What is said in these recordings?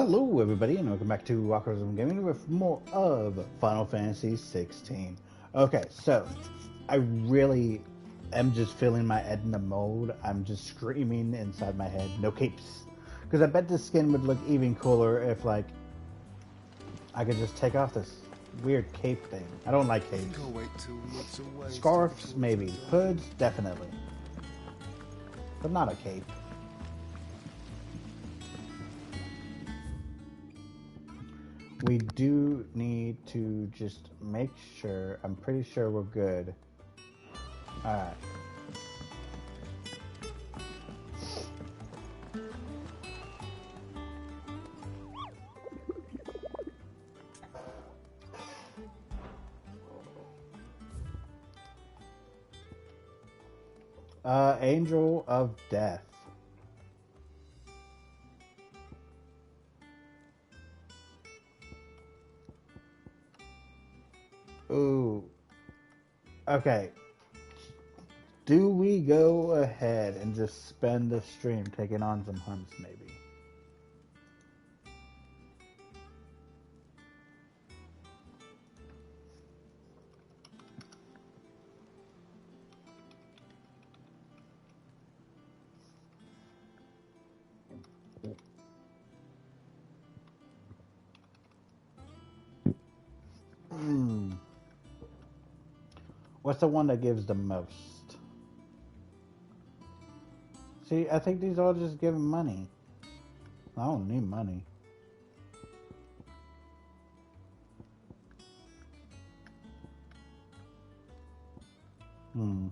Hello, everybody, and welcome back to Walkers of Gaming with more of Final Fantasy 16. Okay, so I really am just feeling my Edna mode. I'm just screaming inside my head, no capes. Because I bet this skin would look even cooler if, like, I could just take off this weird cape thing. I don't like capes. Scarves, maybe. Hoods, definitely. But not a cape. We do need to just make sure. I'm pretty sure we're good. Alright. Angel of Death. Ooh. Okay. Do we go ahead and just spend the stream taking on some hunts, maybe? Hmm. What's the one that gives the most? See, I think these all just give money. I don't need money. Hmm.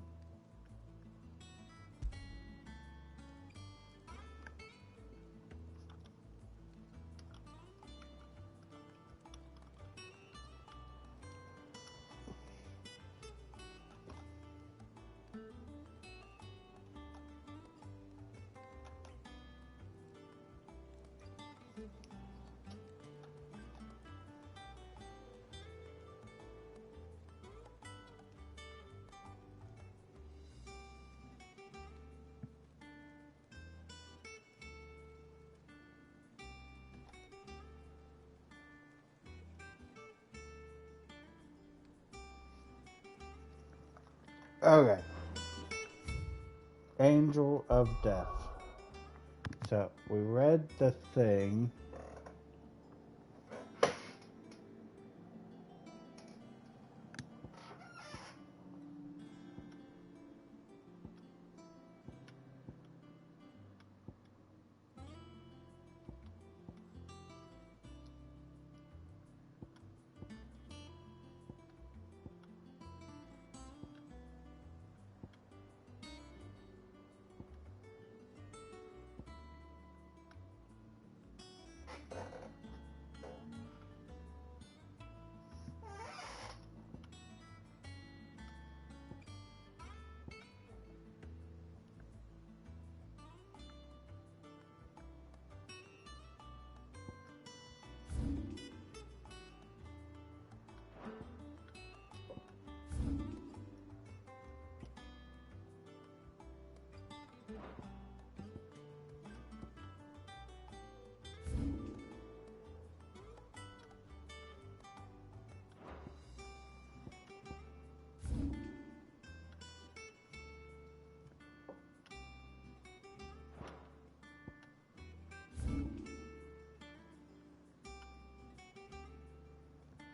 Okay. Angel of Death. So, we read the thing.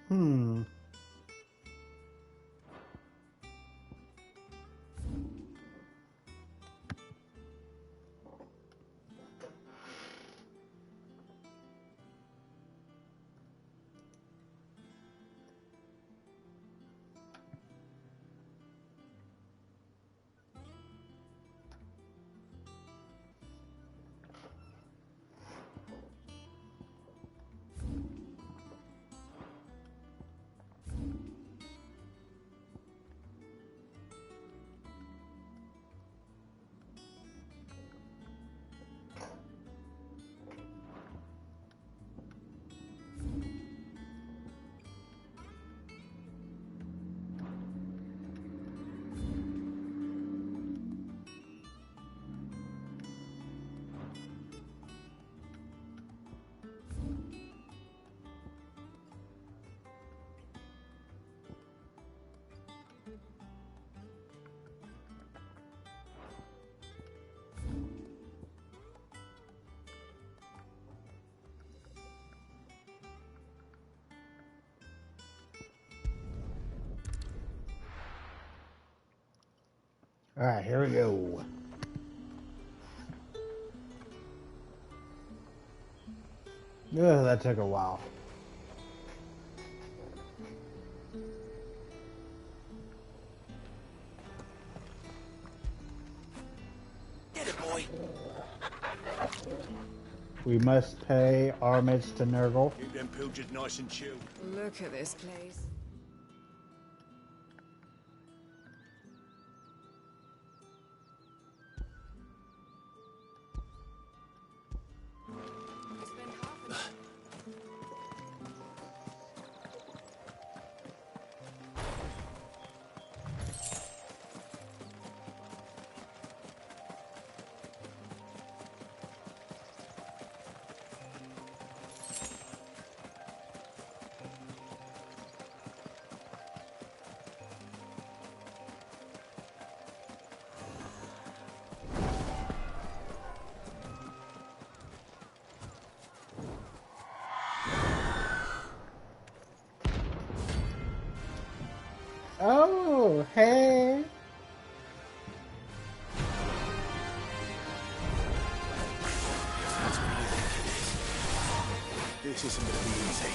Hmm. All right, here we go. Ugh, that took a while. Get it, boy. We must pay homage to Nurgle. Keep them pilgers nice and chilled. Look at this place. I spent half an Oh, hey. That's what you think it is. This isn't gonna be easy.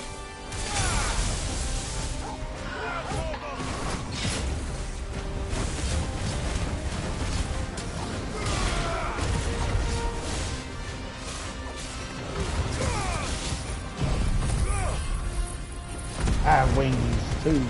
I have wings too.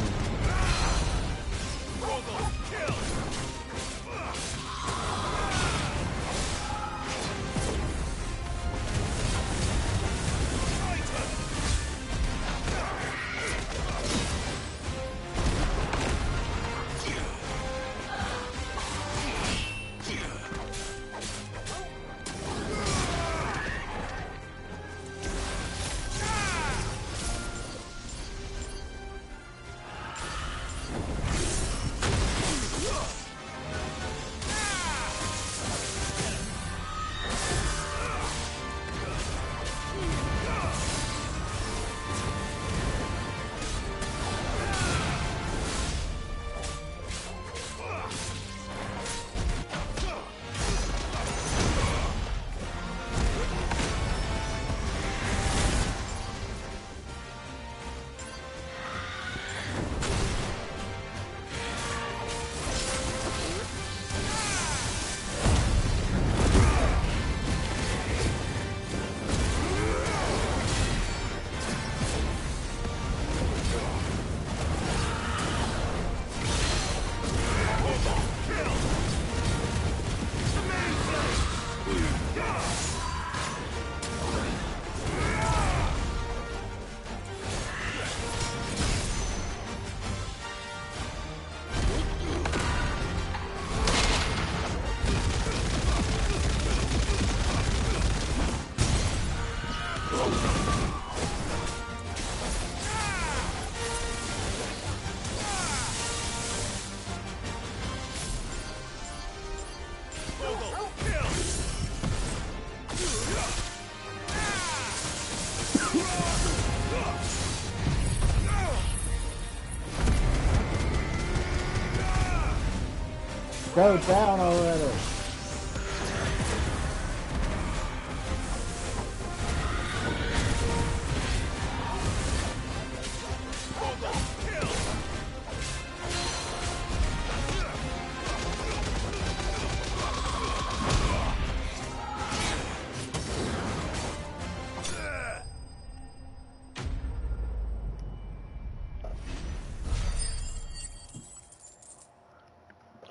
Go down already.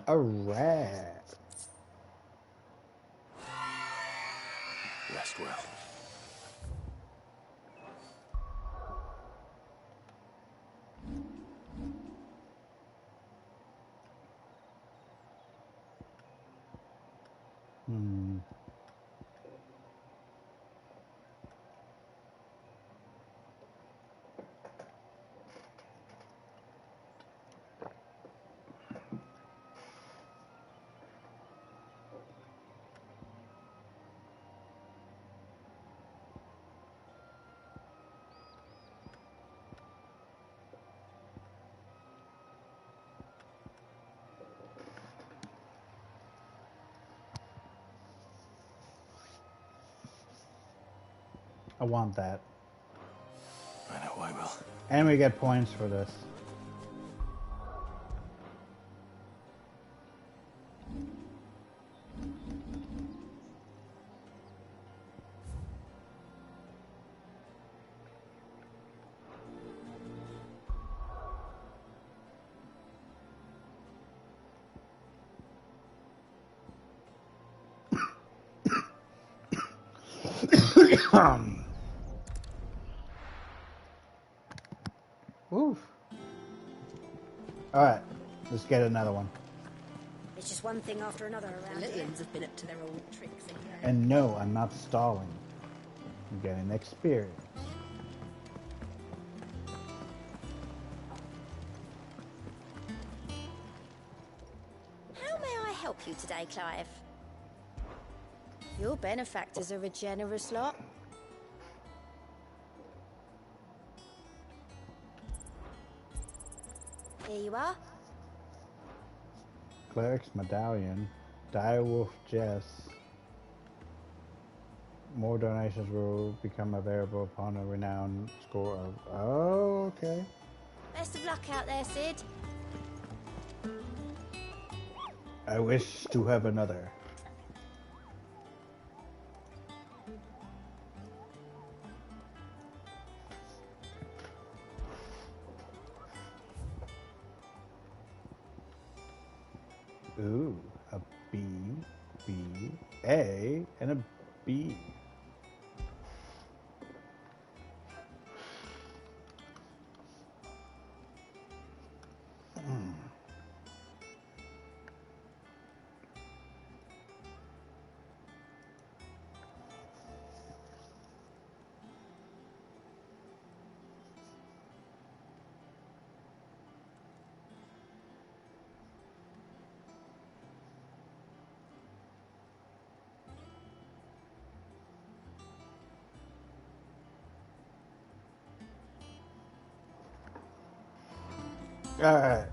Alright. Rest well. Hmm. I want that. I know I will. And we get points for this. Oof. All right, let's get another one. It's just one thing after another around here. The Libyans have been up to their old tricks again. And no, I'm not stalling. I'm getting experience. How may I help you today, Clive? Your benefactors are a generous lot. Here you are. Cleric's Medallion, Direwolf Jess. More donations will become available upon a renowned score of... Oh, okay. Best of luck out there, Sid. I wish to have another. Ooh, a B, B, A, and a B. All right.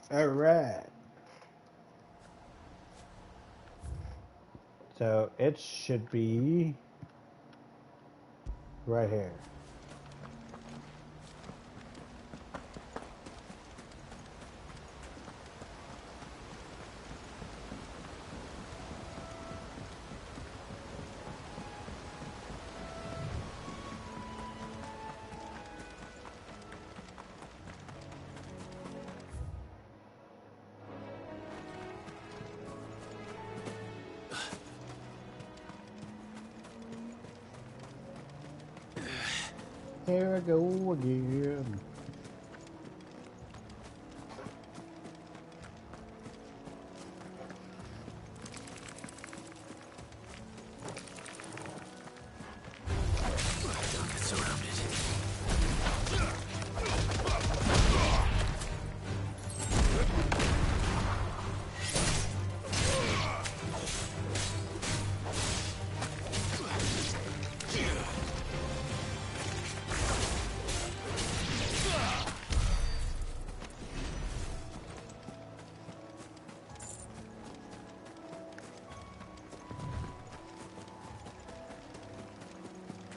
All right. So it should be right here. Here I go again. Don't get surrounded.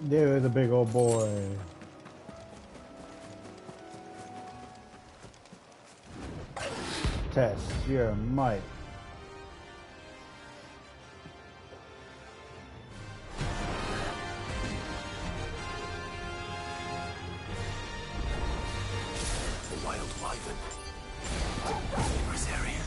There's a big old boy. Test your might. The wild wyvern. Neighbor's area.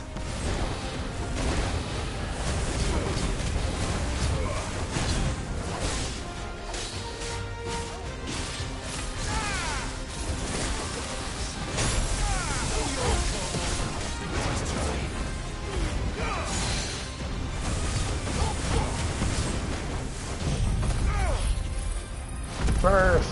first.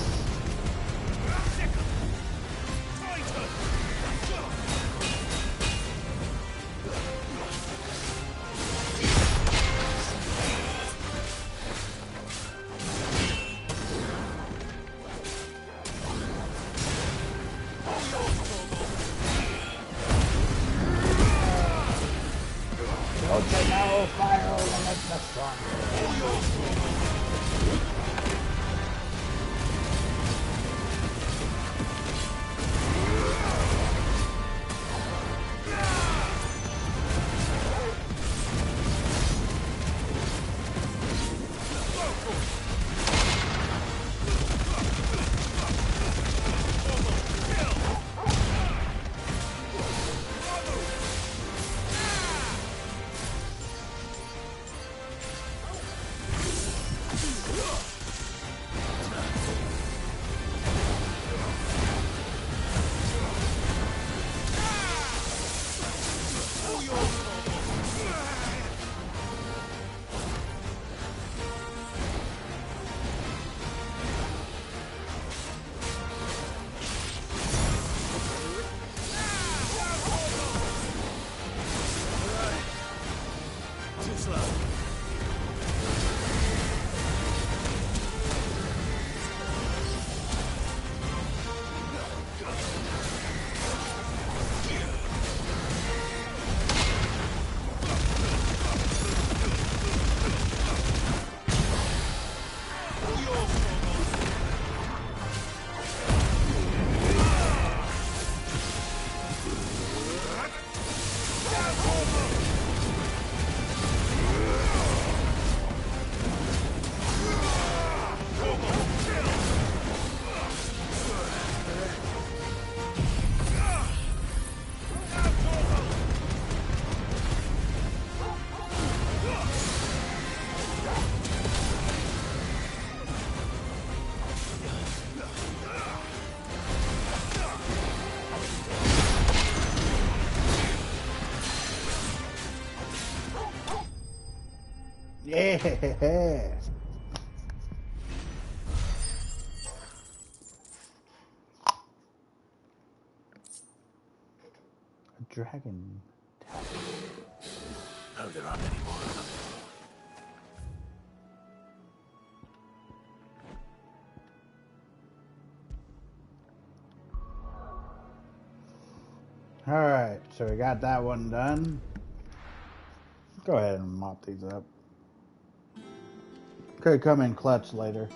Don't you know fire will make the strong? Too slow. Yeah. A dragon. Oh, there aren't any more of them. Alright, so we got that one done. Go ahead and mop these up. Could come in clutch later.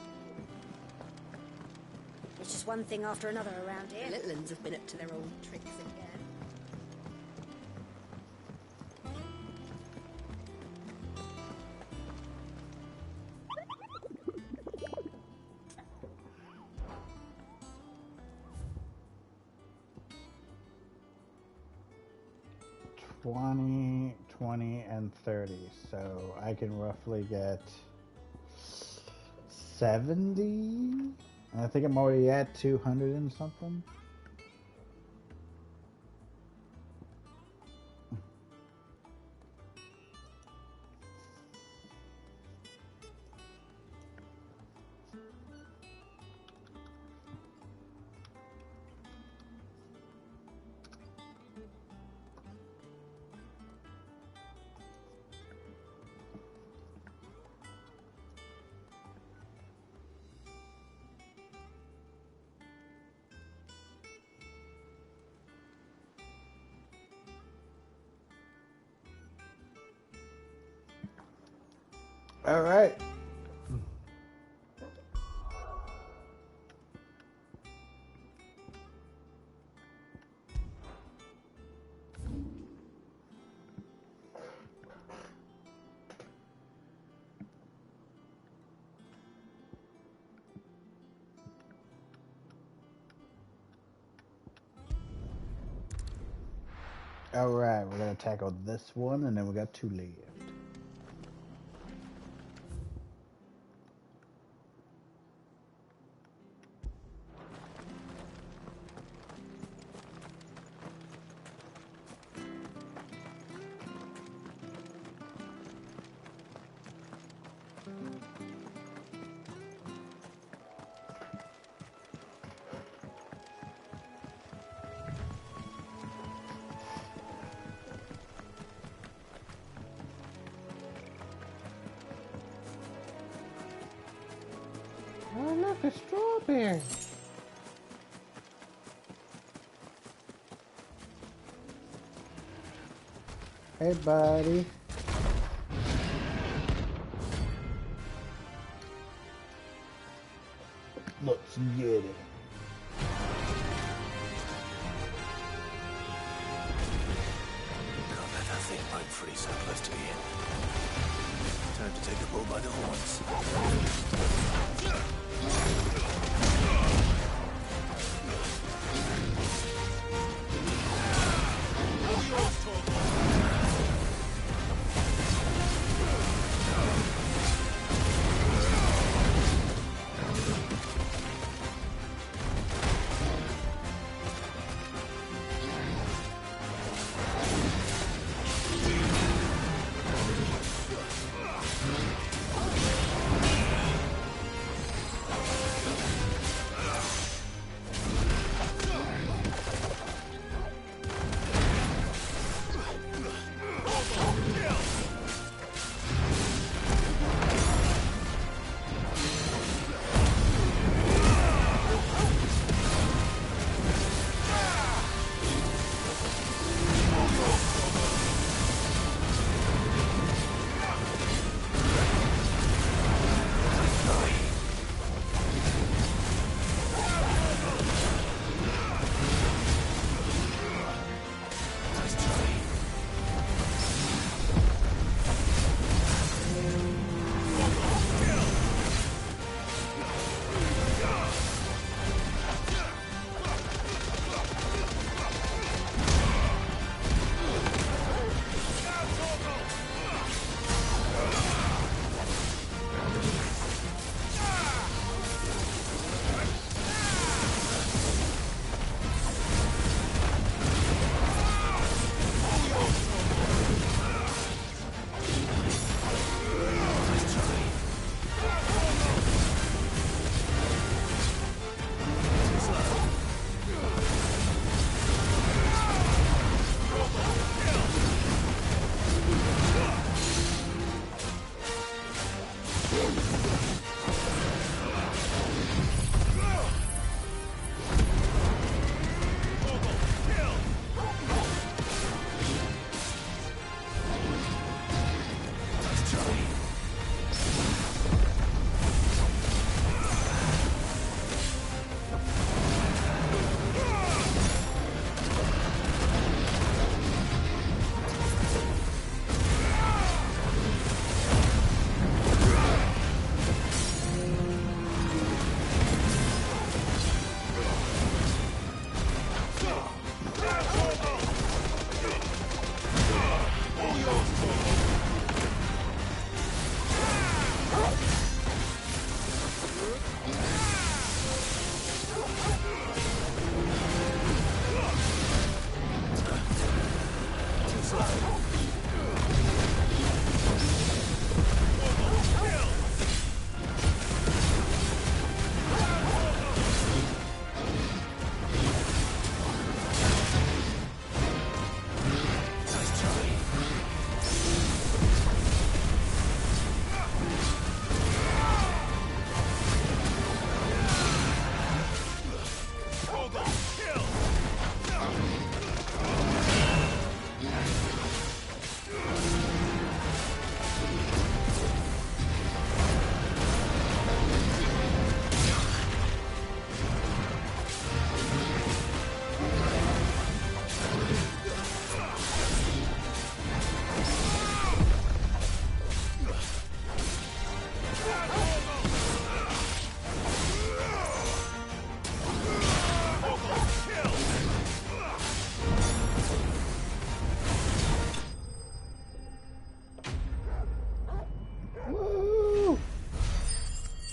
It's just one thing after another around here. The little ones have been up to their old tricks again. $20, $20, and $30. So I can roughly get 70. And I think I'm already at 200 and something. All right. All right, we're gonna tackle this one, and then we got 2 left. Look, a strawberry. Hey, buddy. Let's get it. Can't let that thing break free so close to the end. Time to take the bull by the horns.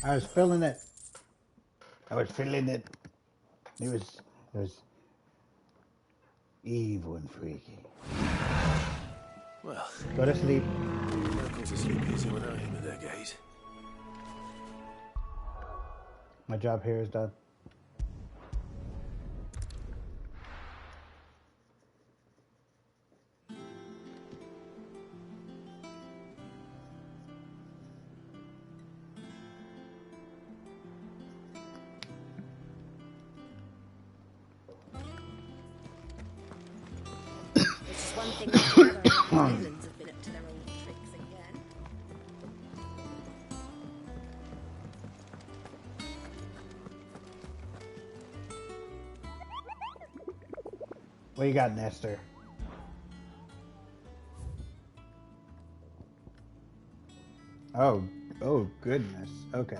I was feeling it. I was feeling it. It was evil and freaky. Well, Go to sleep. locals are sleep easy without him at their gate. My job here is done. one thing after another, the islands have been up to their old tricks again. What you got, Nestor? Oh, oh goodness. Okay.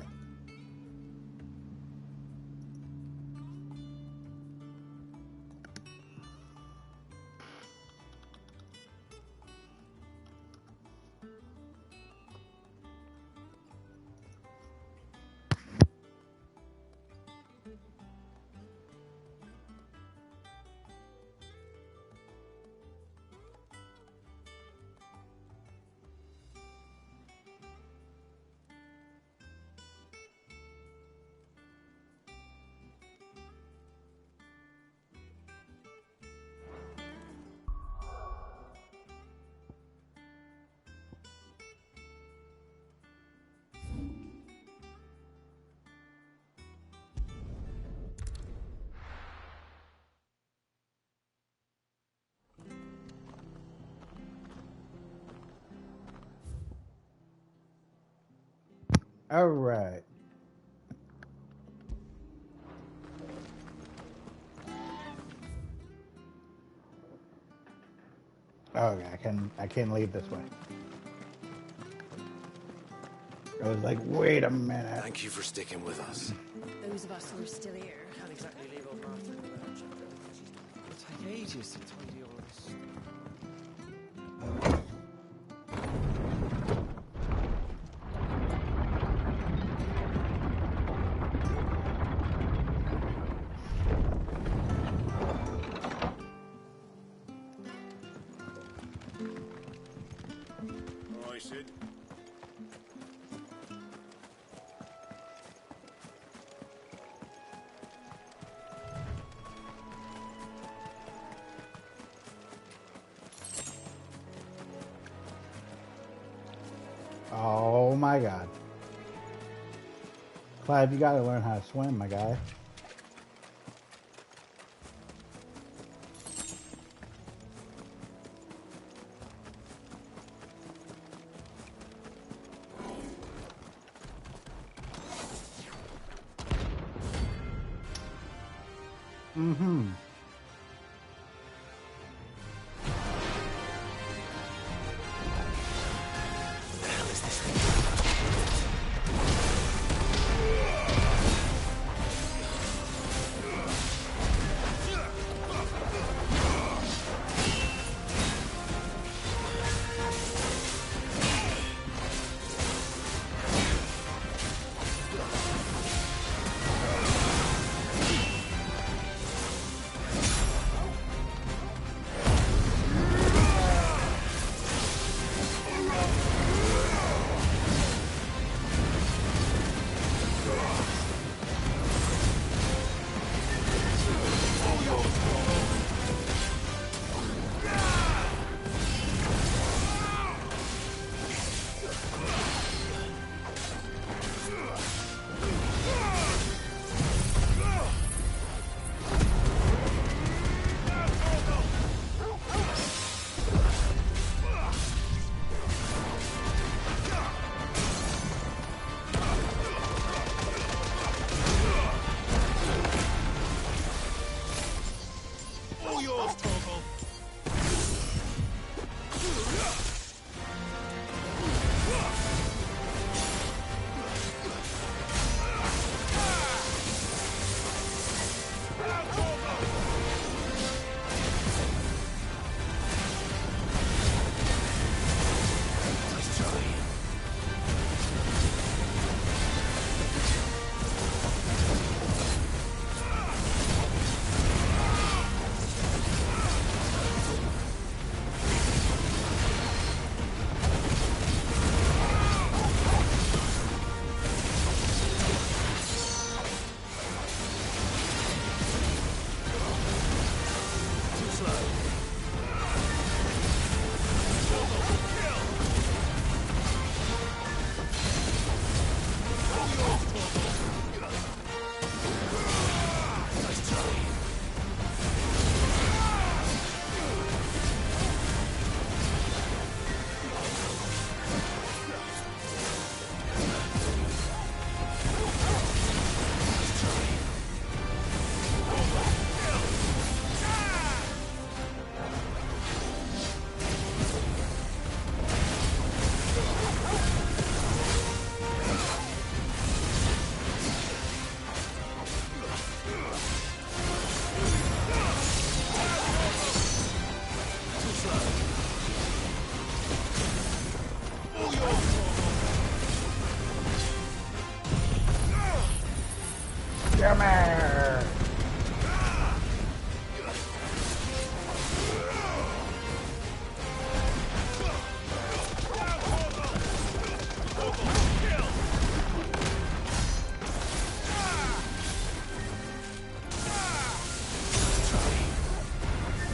All right. Okay, I can leave this way. I was like, wait a minute. Thank you for sticking with us. Those of us who are still here. Can't exactly leave old Martin without checking. It'll take ages to tidy all this. All right, Sid. Oh my god. Clive, you gotta learn how to swim, my guy. Mm-hmm. The hell is this thing?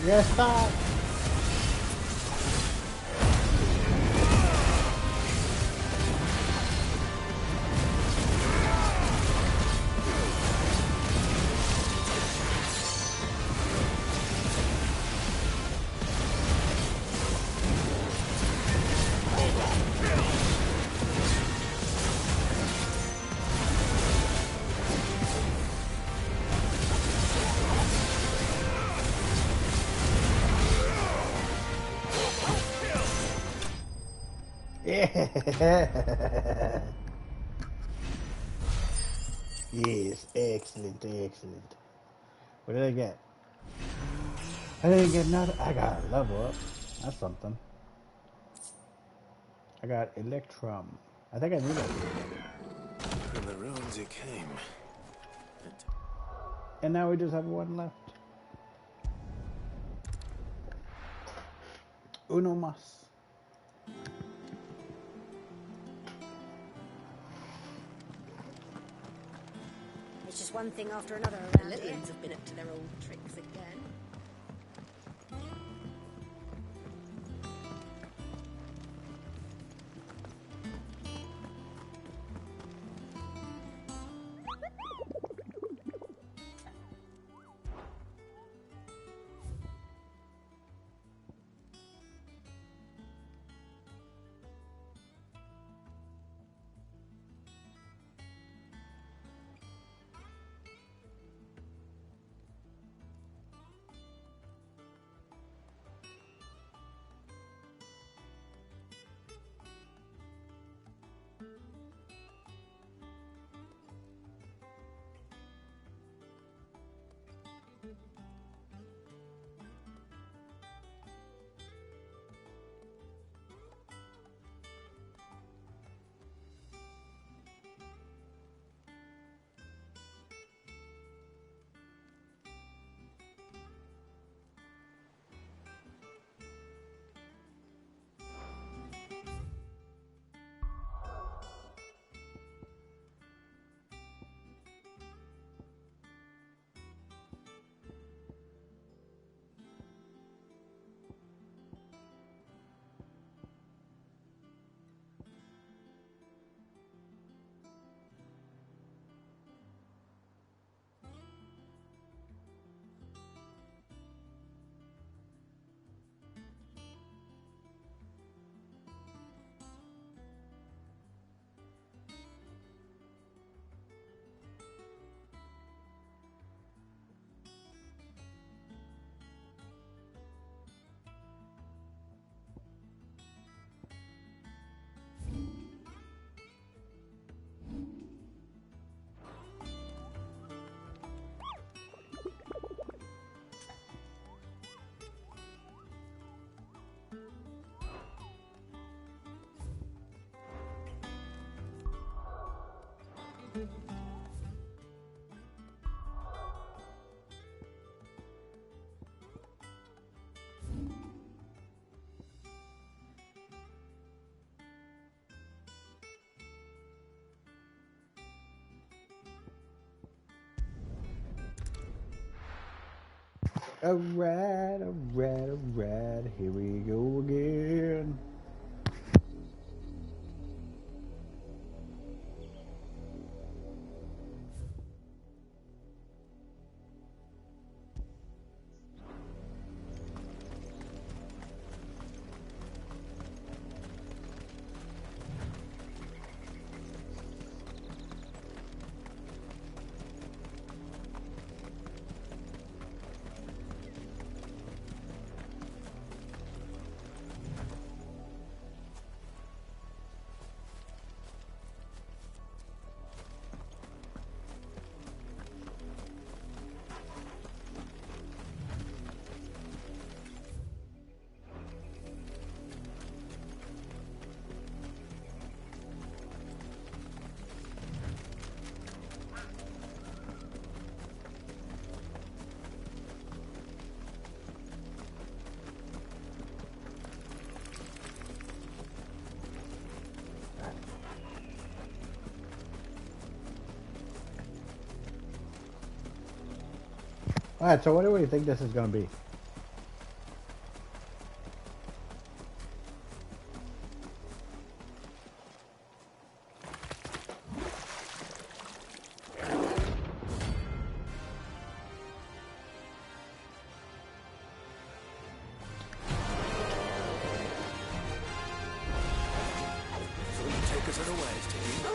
Yeah, stop. Yeah. Yes, excellent, excellent. What did I get? I didn't get nothing. I got a level up. That's something. I got Electrum. I think I need it. From the ruins it came. And now we just have one left. Uno mas. It's just one thing after another The around little here. ones have been up to their old tricks again. Alright, alright, alright. Here we go again. Alright, so what do we think this is going to be? Turn away, Timmy.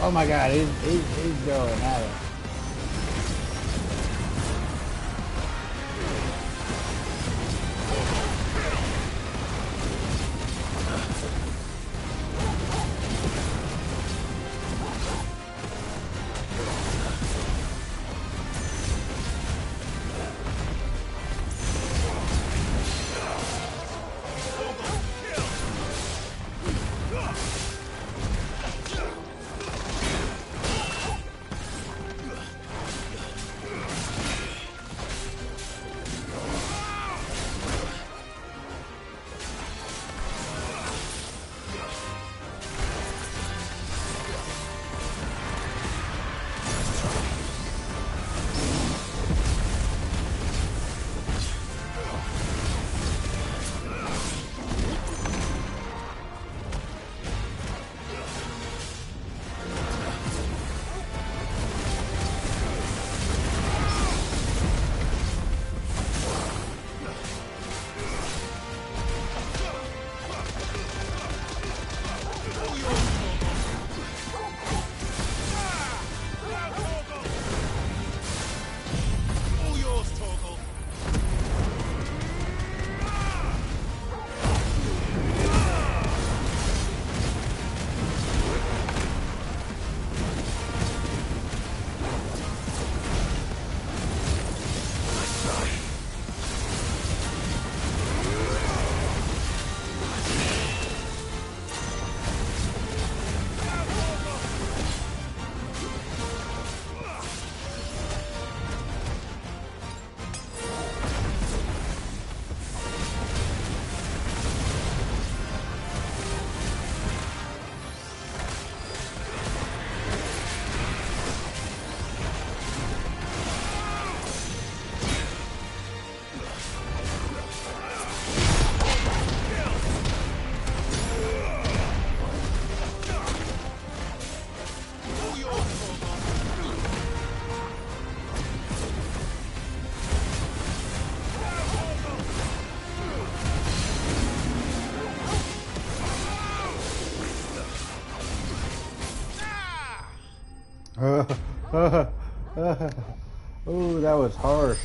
Oh my god, he's going at it. Oh, that was harsh.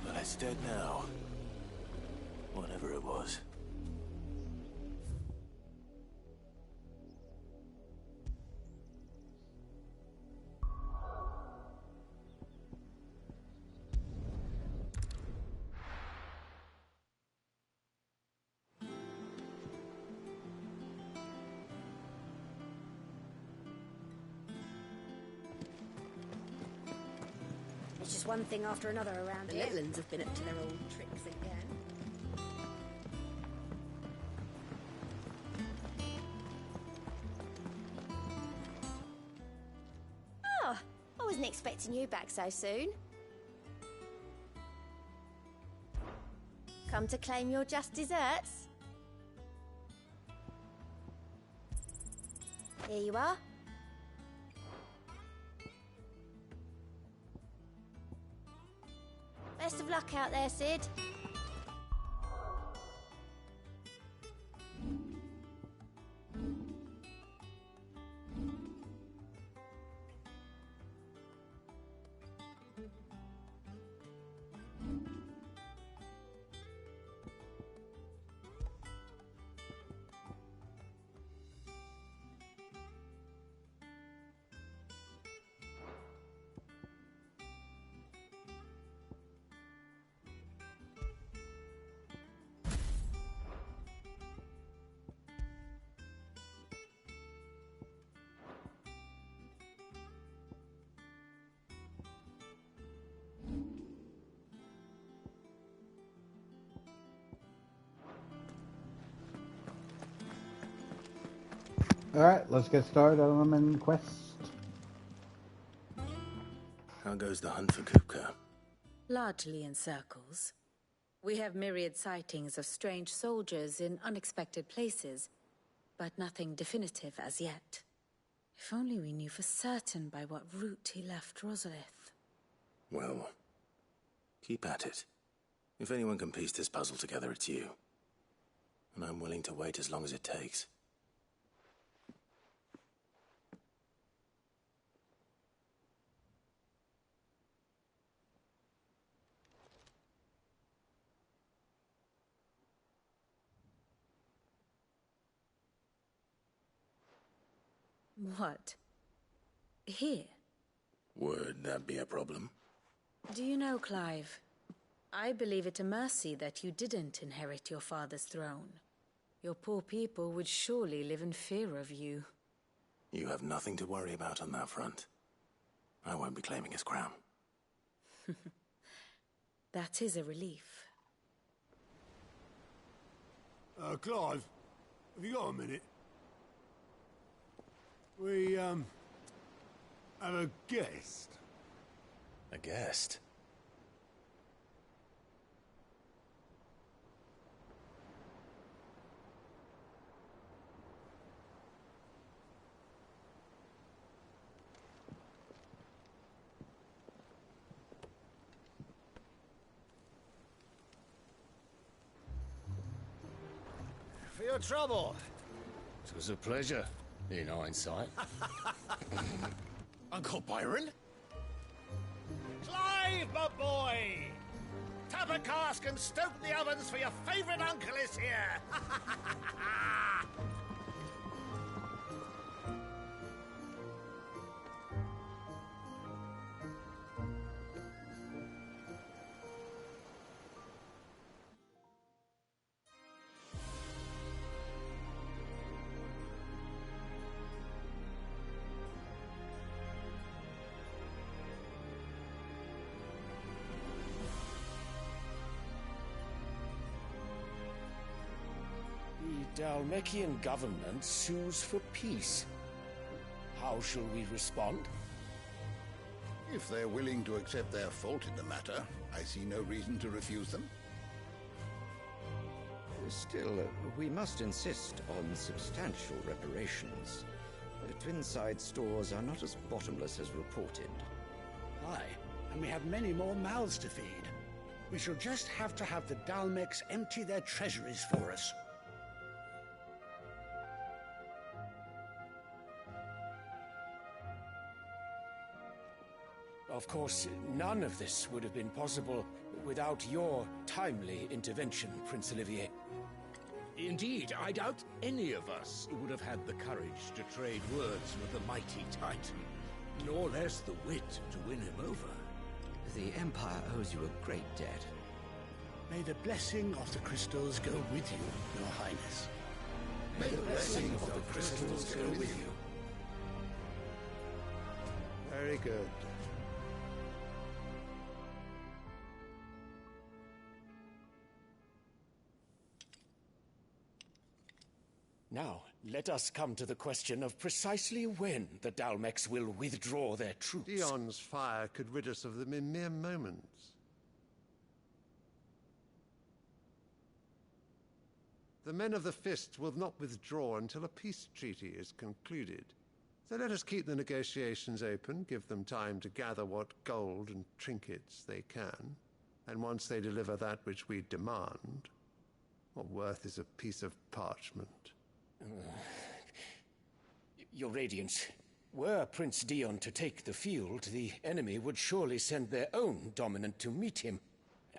Well, it's dead now. Whatever it was. It's just one thing after another around The here. little ones have been up to their old tricks again. Oh, I wasn't expecting you back so soon. Come to claim your just desserts? Here you are. Best of luck out there, Sid. Alright, let's get started on the main quest. How goes the hunt for Kupka? Largely in circles. We have myriad sightings of strange soldiers in unexpected places, but nothing definitive as yet. If only we knew for certain by what route he left Rosalith. Well, keep at it. If anyone can piece this puzzle together, it's you. And I'm willing to wait as long as it takes. What? Here? Would that be a problem? Do you know, Clive? I believe it a mercy that you didn't inherit your father's throne. Your poor people would surely live in fear of you. You have nothing to worry about on that front. I won't be claiming his crown. That is a relief. Clive, have you got a minute? We, have a guest. A guest? For your trouble. It was a pleasure, in hindsight. Uncle Byron? Clive, my boy! Tap a cask and stoke the ovens, for your favourite uncle is here! The Dalmekian government sues for peace. How shall we respond? If they're willing to accept their fault in the matter, I see no reason to refuse them. Still, we must insist on substantial reparations. The Twinside stores are not as bottomless as reported. Aye, and we have many more mouths to feed. We shall just have to have the Dalmex empty their treasuries for us. Of course, none of this would have been possible without your timely intervention, Prince Olivier. Indeed, I doubt any of us would have had the courage to trade words with the mighty Titan, nor less the wit to win him over. The Empire owes you a great debt. May the blessing of the crystals go with you, Your Highness. May the blessing of the crystals go with you. Very good. Now, let us come to the question of precisely when the Dalmex will withdraw their troops. Dion's fire could rid us of them in mere moments. The men of the Fist will not withdraw until a peace treaty is concluded. So let us keep the negotiations open, give them time to gather what gold and trinkets they can, and once they deliver that which we demand, what worth is a piece of parchment? Your Radiance, were Prince Dion to take the field, the enemy would surely send their own dominant to meet him.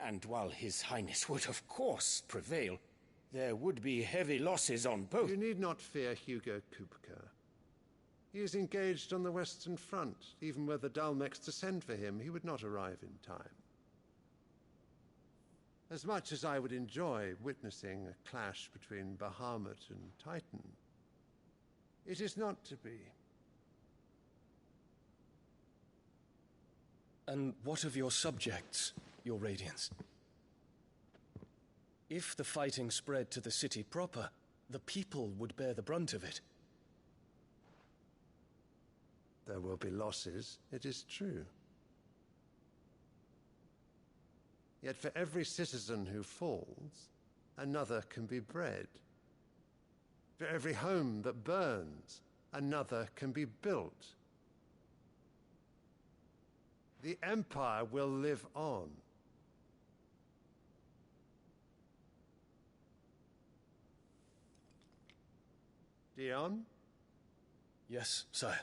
And while His Highness would of course prevail, there would be heavy losses on both. You need not fear Hugo Kupka. He is engaged on the Western Front. Even were the Dalmex to send for him, he would not arrive in time. As much as I would enjoy witnessing a clash between Bahamut and Titan, it is not to be. And what of your subjects, Your Radiance? If the fighting spread to the city proper, the people would bear the brunt of it. There will be losses, it is true. Yet for every citizen who falls, another can be bred. For every home that burns, another can be built. The Empire will live on. Dion? Yes, sire.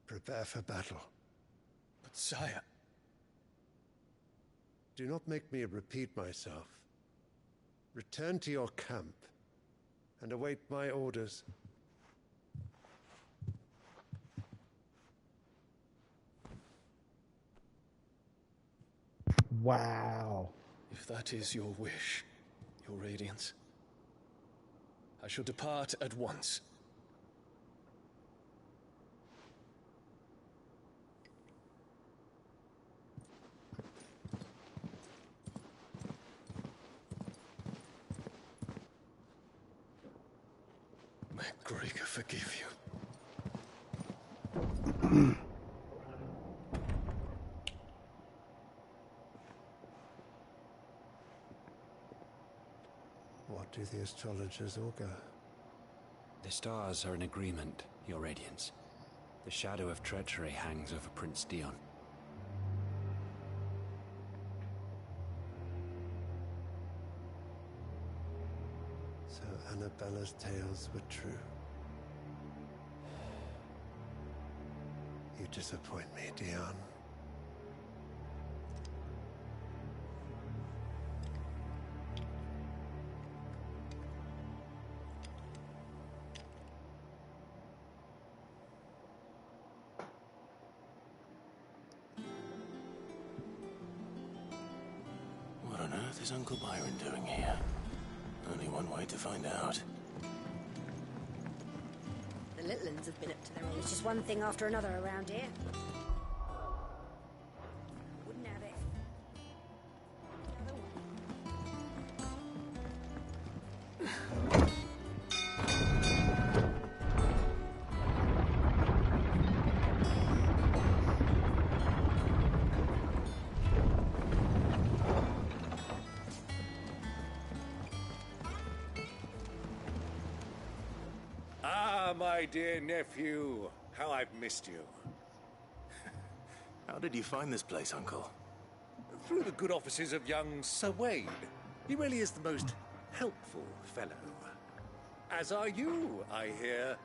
Prepare for battle. But sire... Do not make me repeat myself. Return to your camp and await my orders. Wow. If that is your wish, Your Radiance, I shall depart at once. May Gregor forgive you. What do the astrologers augur? The stars are in agreement, Your Radiance. The shadow of treachery hangs over Prince Dion. So Annabella's tales were true. You disappoint me, Dion. earth is Uncle Byron doing here? Only one way to find out. The Littlands have been up to their old. It's just one thing after another around here. Wouldn't have it. Another Ah, my dear nephew. How I've missed you. How did you find this place, Uncle? Through the good offices of young Sir Wade. He really is the most helpful fellow. As are you, I hear.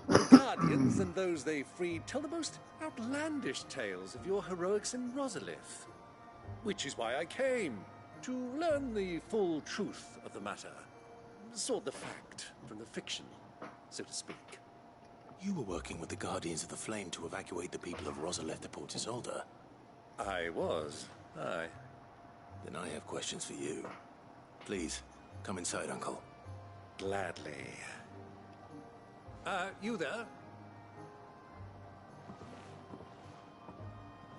The Guardians and those they freed tell the most outlandish tales of your heroics in Rosalith. Which is why I came, to learn the full truth of the matter. Sort the fact from the fiction, so to speak. You were working with the Guardians of the Flame to evacuate the people of Rosalith to Port Isolde. I was, aye. Then I have questions for you. Please, come inside, Uncle. Gladly. You there?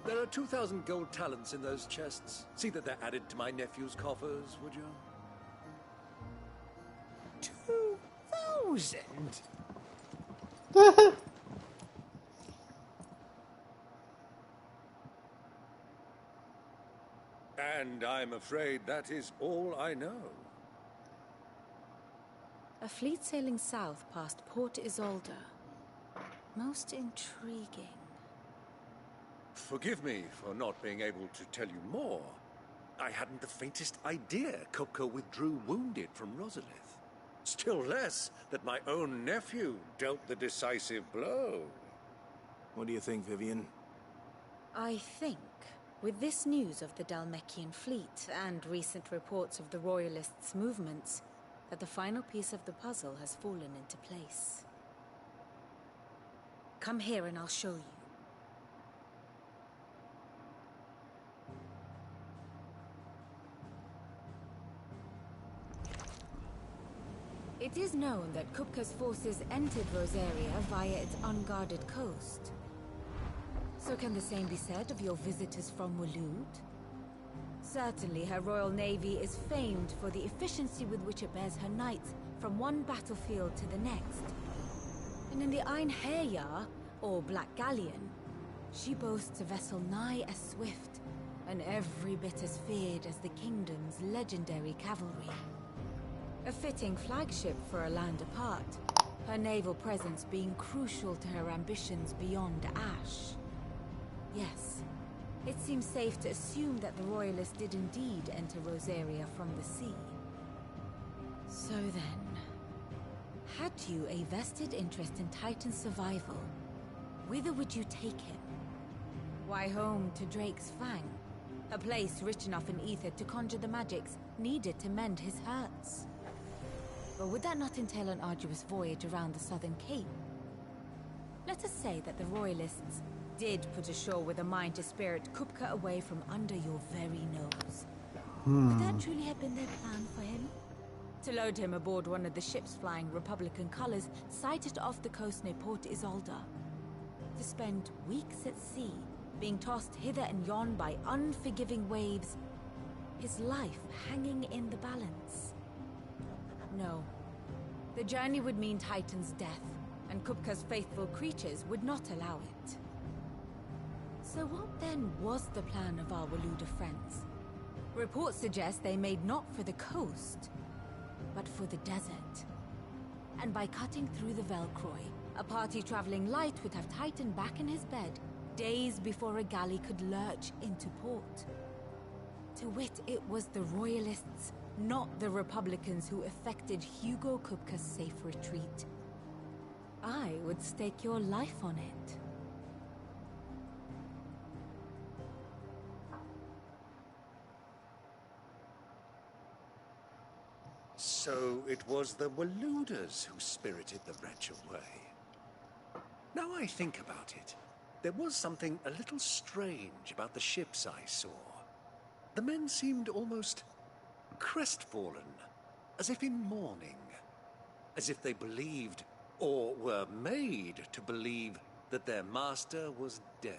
There are 2,000 gold talents in those chests. See that they're added to my nephew's coffers, would you? 2,000? And I'm afraid that is all I know. A fleet sailing south past Port Isolde. Most intriguing. Forgive me for not being able to tell you more. I hadn't the faintest idea Kupka withdrew wounded from Rosalith. Still less that my own nephew dealt the decisive blow. What do you think, Vivian? I think, with this news of the Dalmekian fleet and recent reports of the Royalists' movements, that the final piece of the puzzle has fallen into place. Come here and I'll show you. It is known that Kupka's forces entered Rosaria via its unguarded coast. So can the same be said of your visitors from Waloed? Certainly her Royal Navy is famed for the efficiency with which it bears her knights from one battlefield to the next. And in the Einherjar, or Black Galleon, she boasts a vessel nigh as swift and every bit as feared as the kingdom's legendary cavalry. A fitting flagship for a land apart, her naval presence being crucial to her ambitions beyond Ash. Yes, it seems safe to assume that the Royalists did indeed enter Rosaria from the sea. So then, had you a vested interest in Titan's survival, whither would you take him? Why, home to Drake's Fang, a place rich enough in ether to conjure the magics needed to mend his hurts. But would that not entail an arduous voyage around the southern cape? Let us say that the Royalists did put ashore with a mind to spirit Kupka away from under your very nose. Would that truly have been their plan for him? To load him aboard one of the ships flying Republican colors sighted off the coast near Port Isolde? To spend weeks at sea, being tossed hither and yon by unforgiving waves, his life hanging in the balance? No. The journey would mean Titan's death, and Kupka's faithful creatures would not allow it. So what then was the plan of our Waluda friends? Reports suggest they made not for the coast, but for the desert. And by cutting through the Velcroy, a party traveling light would have Titan back in his bed days before a galley could lurch into port. To wit, it was the Royalists, not the Republicans, who effected Hugo Kupka's safe retreat. I would stake your life on it. So it was the Waludas who spirited the wretch away. Now I think about it, there was something a little strange about the ships I saw. The men seemed almost crestfallen, as if in mourning, as if they believed, or were made to believe, that their master was dead.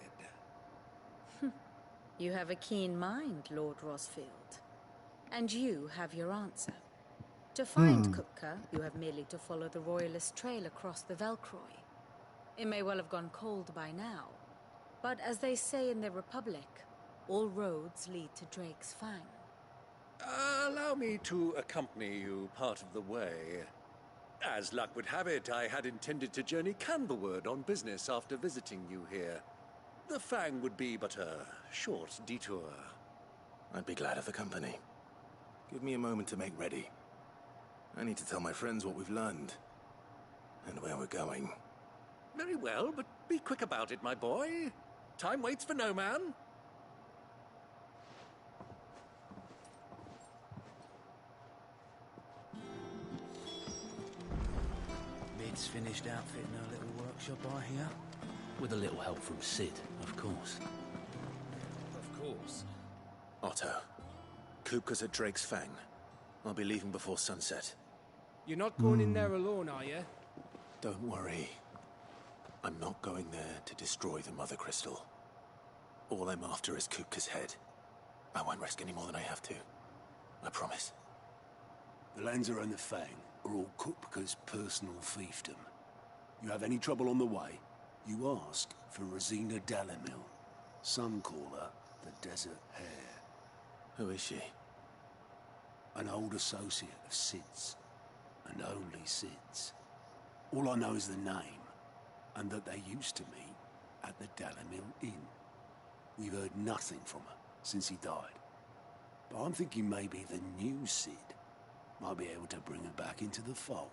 You have a keen mind, Lord Rosfield. And you have your answer. To find Kupka, you have merely to follow the Royalist trail across the Velcroy. It may well have gone cold by now, but as they say in the Republic, all roads lead to Drake's Fang. Allow me to accompany you part of the way. As luck would have it, I had intended to journey Candlewood on business after visiting you here. The Fang would be but a short detour. I'd be glad of the company. Give me a moment to make ready. I need to tell my friends what we've learned, and where we're going. Very well, but be quick about it, my boy. Time waits for no man. Lid's finished outfitting her little workshop, I hear. With a little help from Sid, of course. Of course. Otto, Kupka's at Drake's Fang. I'll be leaving before sunset. You're not going in there alone, are you? Don't worry. I'm not going there to destroy the Mother Crystal. All I'm after is Kupka's head. I won't risk any more than I have to. I promise. The Lancer and the Fang are all Kupka's personal fiefdom. You have any trouble on the way, you ask for Rosina Dalimil. Some call her the Desert Hare. Who is she? An old associate of Sid's. And only Sid's. All I know is the name, and that they used to meet at the Dalimil Inn. We've heard nothing from her since he died. But I'm thinking maybe the new Sid might be able to bring her back into the fold.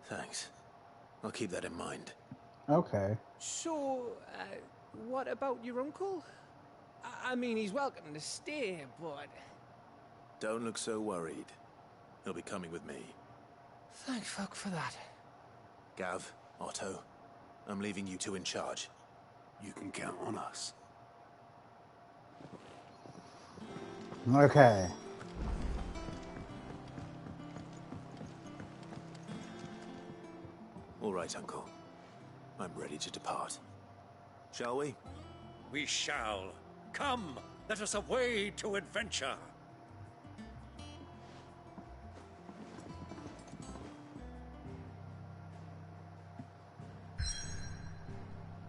Thanks. I'll keep that in mind. Okay. So, what about your uncle? I mean, he's welcome to stay, but... Don't look so worried. He'll be coming with me. Thank fuck for that. Gav, Otto, I'm leaving you two in charge. You can count on us. Okay. All right, Uncle. I'm ready to depart. Shall we? We shall. Come, let us away to adventure.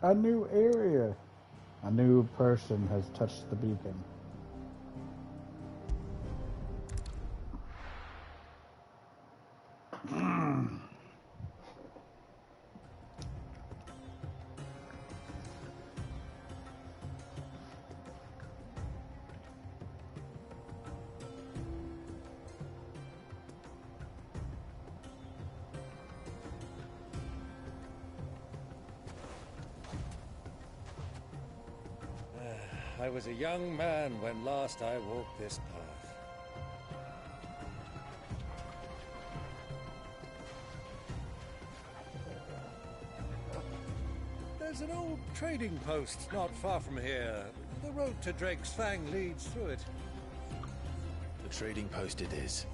A new area. A new person has touched the beacon. I was a young man when last I walked this path. There's an old trading post not far from here. The road to Drake's Fang leads through it. The trading post it is.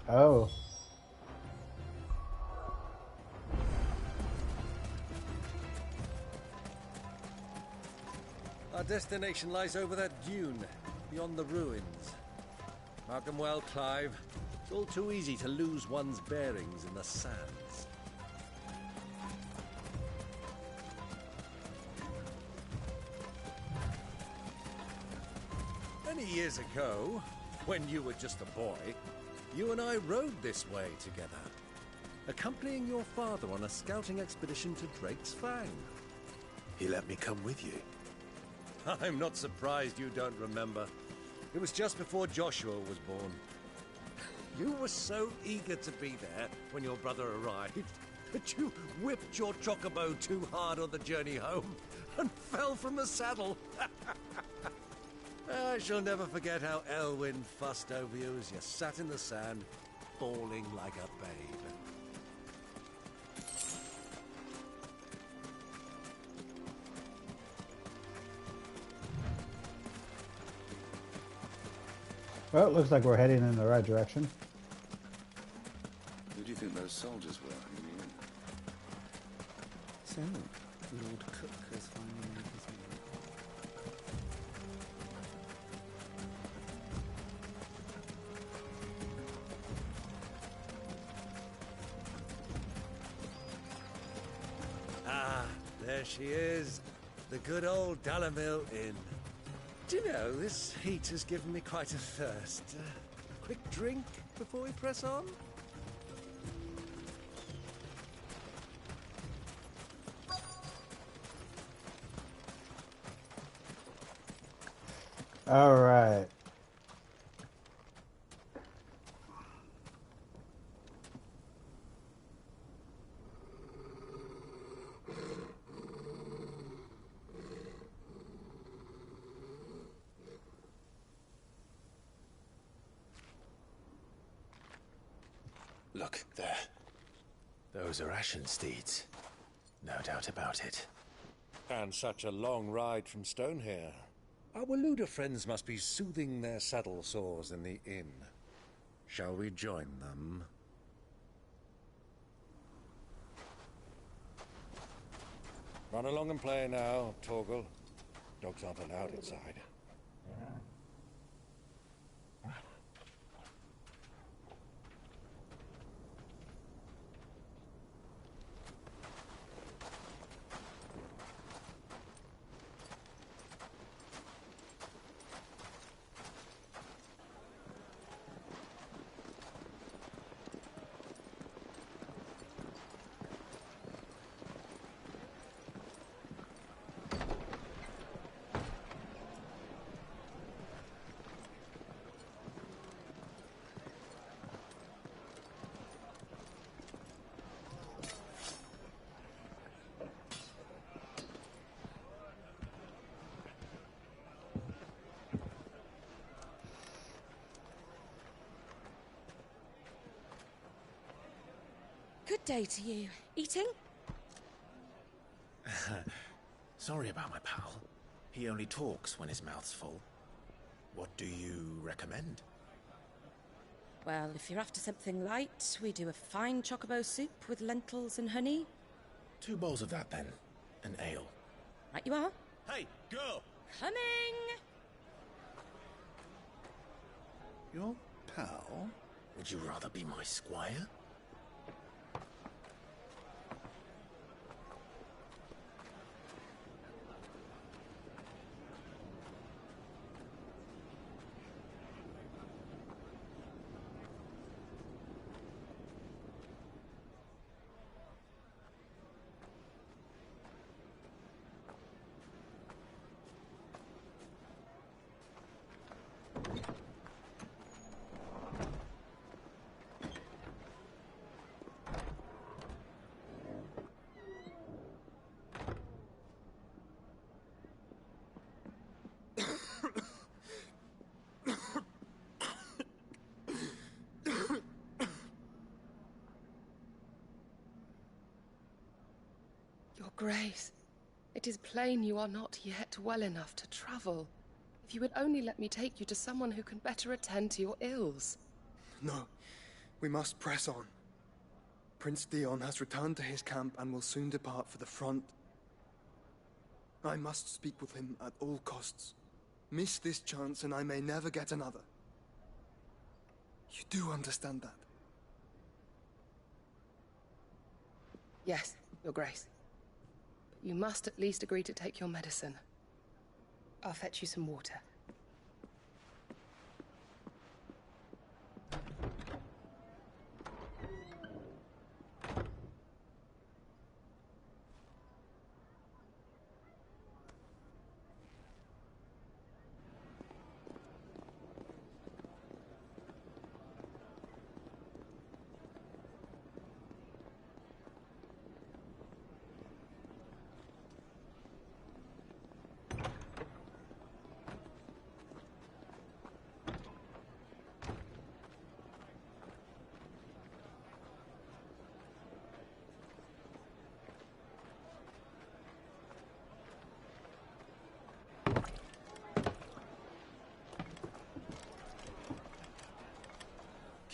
Oh. Our destination lies over that dune, beyond the ruins. Mark them well, Clive. It's all too easy to lose one's bearings in the sands. Many years ago, when you were just a boy, you and I rode this way together, accompanying your father on a scouting expedition to Drake's Fang. He let me come with you. I'm not surprised you don't remember. It was just before Joshua was born. You were so eager to be there when your brother arrived that you whipped your chocobo too hard on the journey home and fell from the saddle. I shall never forget how Elwyn fussed over you as you sat in the sand, bawling like a babe. Well, it looks like we're heading in the right direction. Who do you think those soldiers were in the inn? So, Lord Cook has finally made his move. Ah, there she is. The good old Dalamil Inn. Do you know, this heat has given me quite a thirst. Quick drink before we press on? All right. Look, there. Those are Ashen steeds. No doubt about it. And such a long ride from Stonehair. Our Waluda friends must be soothing their saddle sores in the inn. Shall we join them? Run along and play now, Torgal. Dogs aren't allowed inside. Good day to you. Eating? Sorry about my pal. He only talks when his mouth's full. What do you recommend? Well, if you're after something light, we do a fine chocobo soup with lentils and honey. 2 bowls of that, then. An ale. Right you are. Hey, girl! Coming! Your pal? Would you rather be my squire? Your Grace, it is plain you are not yet well enough to travel. If you would only let me take you to someone who can better attend to your ills. No, we must press on. Prince Dion has returned to his camp and will soon depart for the front. I must speak with him at all costs. Miss this chance and I may never get another. You do understand that? Yes, Your Grace. But you must at least agree to take your medicine. I'll fetch you some water.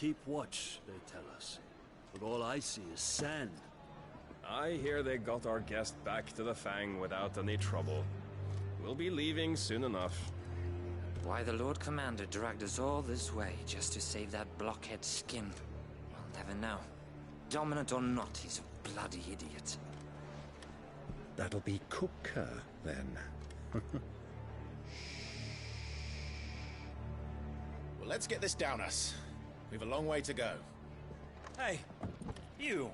keep watch, they tell us. But all I see is sand. I hear they got our guest back to the Fang without any trouble. We'll be leaving soon enough. Why the Lord Commander dragged us all this way just to save that blockhead skin, we'll never know. Dominant or not, he's a bloody idiot. That'll be Cooker, then. Well, let's get this down us. We've a long way to go. Hey, you!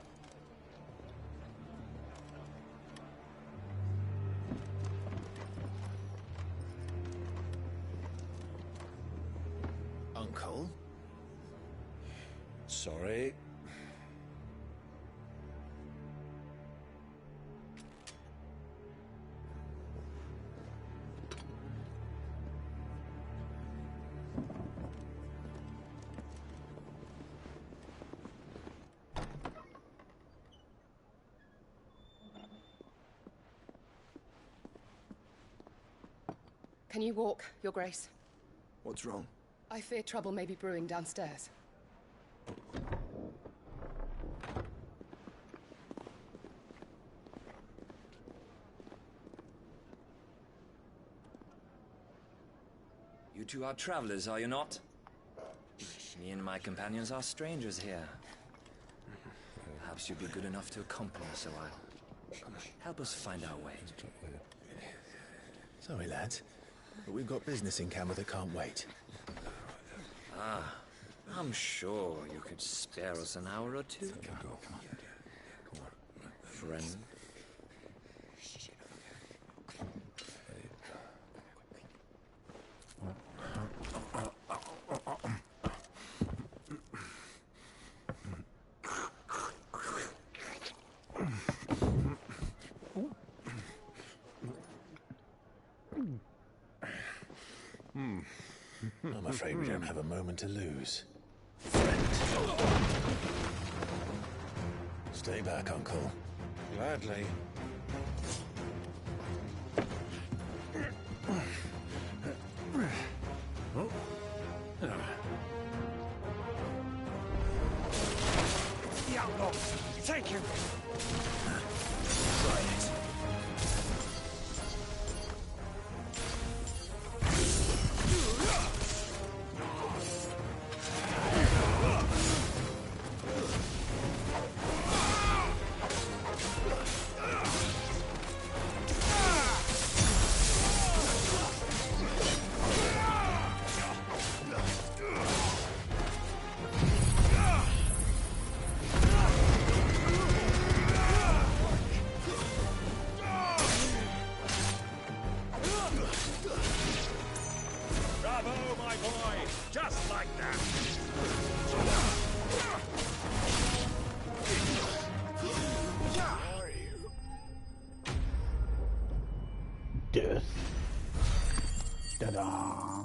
Uncle? Sorry. Can you walk, Your Grace? What's wrong? I fear trouble may be brewing downstairs. You two are travelers, are you not? Me and my companions are strangers here. Perhaps you'd be good enough to accompany us a while. Help us find our way. Sorry, lads, but we've got business in camera that can't wait. Ah, I'm sure you could spare us an hour or two. Friend. I'm afraid we don't have a moment to lose. Stay back, Uncle. Gladly. The outlaw! Take him! Try it. Bravo, my boy! Just like that! Death. Ta-da!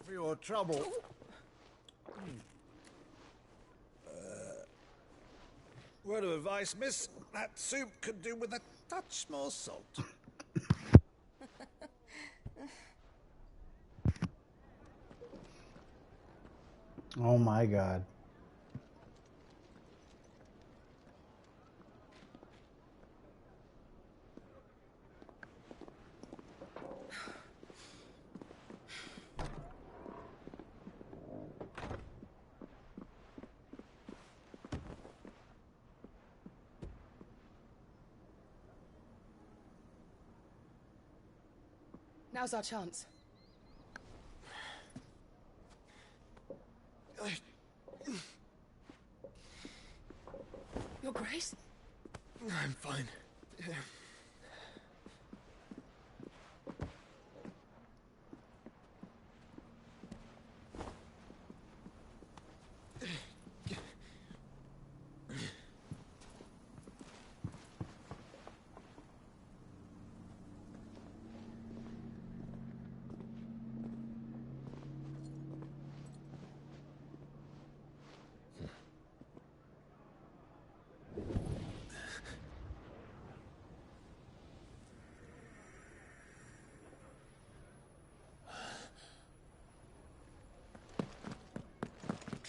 For your trouble. Word of advice, miss. That soup could do with a touch more salt. Oh my god. Now's our chance. Your Grace? I'm fine.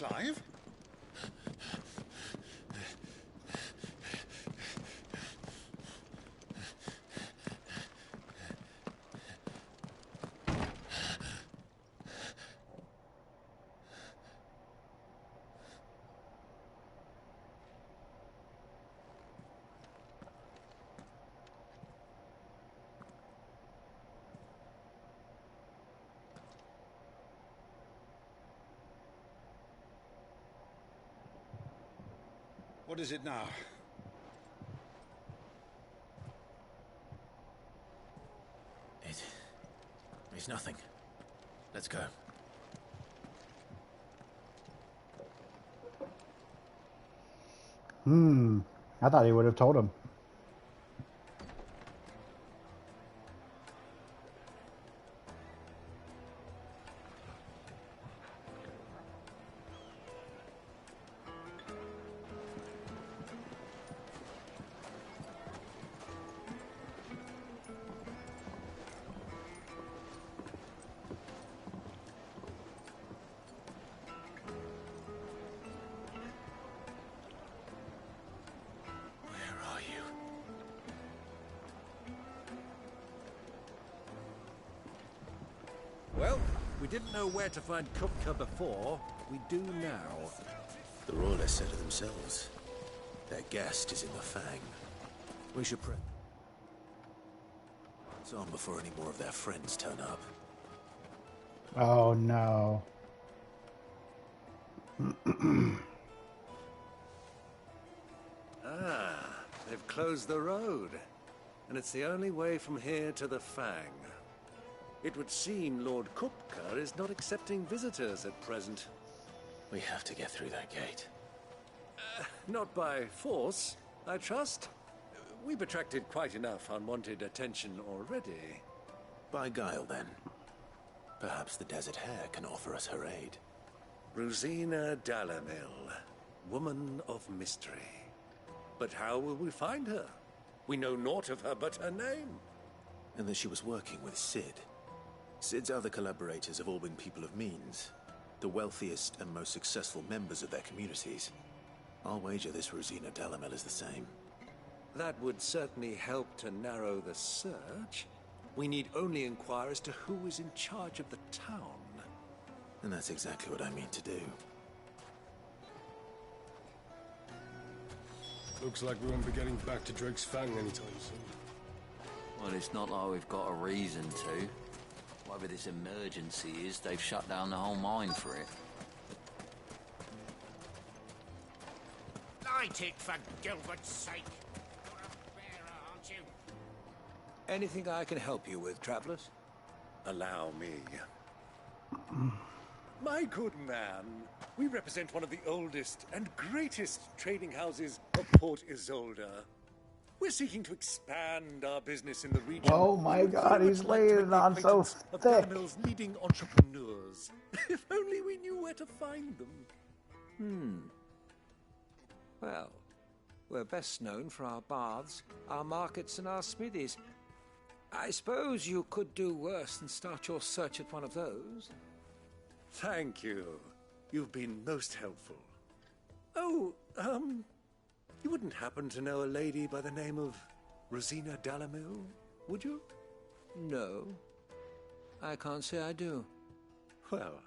Clive? What is it now? It's nothing. Let's go. I thought he would have told him. Well, we didn't know where to find Kupka before. We do now. The Royalists said it themselves. Their guest is in the Fang. We should prep. It's on before any more of their friends turn up. Oh no. They've closed the road. And it's the only way from here to the Fang. It would seem Lord Kupka is not accepting visitors at present. We have to get through that gate. Not by force, I trust. We've attracted quite enough unwanted attention already. By guile, then. Perhaps the Desert Hare can offer us her aid. Rosina Dalamil, woman of mystery. But how will we find her? We know naught of her but her name. And that she was working with Sid. Sid's other collaborators have all been people of means, the wealthiest and most successful members of their communities. I'll wager this Rosina Dalamel is the same. That would certainly help to narrow the search. We need only inquire as to who is in charge of the town. And that's exactly what I mean to do. Looks like we won't be getting back to Drake's Fang anytime soon. Well, it's not like we've got a reason to. Whatever this emergency is, they've shut down the whole mine for it. Light it, for Gilbert's sake! You're a bearer, aren't you? Anything I can help you with, travelers? Allow me. My good man, we represent one of the oldest and greatest trading houses of Port Isolde. We're seeking to expand our business in the region. Oh my God, he's laying it on so thick. Dalamil's leading entrepreneurs. If only we knew where to find them. Well, we're best known for our baths, our markets, and our smithies. I suppose you could do worse than start your search at one of those. Thank you. You've been most helpful. Oh, you wouldn't happen to know a lady by the name of Rosina Dalamil, would you? No. I can't say I do. Well,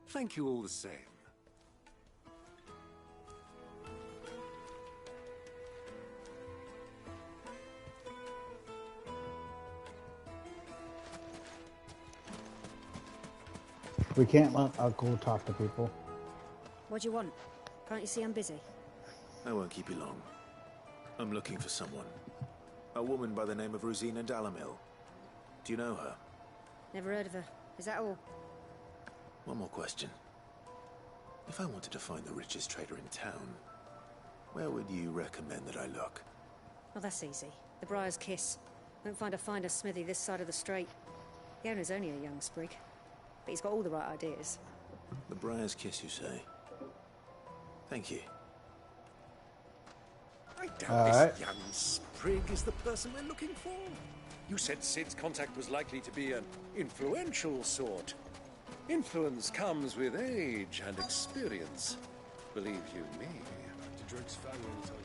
thank you all the same. We can't let Uncle talk to people. What do you want? Can't you see I'm busy? I won't keep you long. I'm looking for someone. A woman by the name of Rosina Dalamil. Do you know her? Never heard of her. Is that all? One more question. If I wanted to find the richest trader in town, where would you recommend that I look? Oh, that's easy. The Briar's Kiss. Won't find a finer smithy this side of the strait. The owner's only a young sprig, but he's got all the right ideas. The Briar's Kiss, you say? Thank you. I doubt this young sprig is the person we're looking for. You said Sid's contact was likely to be an influential sort. Influence comes with age and experience. Believe you me. Back to Drake's Fang anytime soon.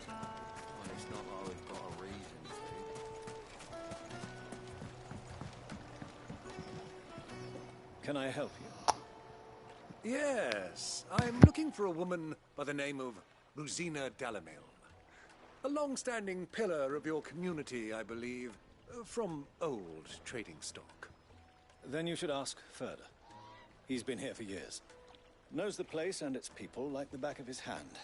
Well, it's not like we've got a reason to. Can I help you? Yes, I'm looking for a woman by the name of Rosina Delamil. A long-standing pillar of your community, I believe, from old trading stock. Then you should ask Furder. He's been here for years. Knows the place and its people like the back of his hand.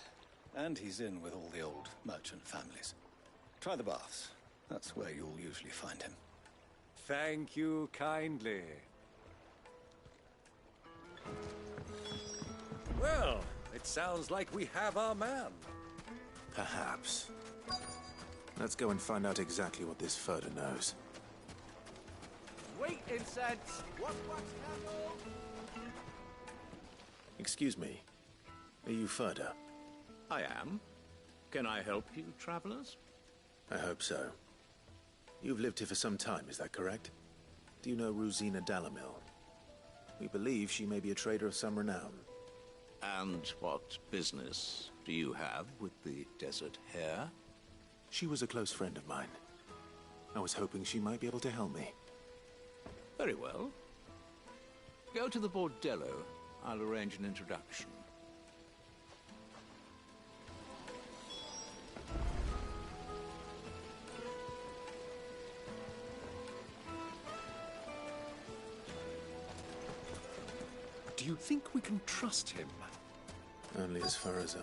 And he's in with all the old merchant families. Try the baths. That's where you'll usually find him. Thank you kindly. Well, it sounds like we have our man. Perhaps. Let's go and find out exactly what this Furder knows. Wait, incense! What candle? Excuse me. Are you Furder? I am. Can I help you, travelers? I hope so. You've lived here for some time, is that correct? Do you know Rosina Delamil? We believe she may be a trader of some renown. And what business do you have with the Desert Hare? She was a close friend of mine. I was hoping she might be able to help me. Very well. Go to the Bordello. I'll arrange an introduction. Do you think we can trust him? Only as far as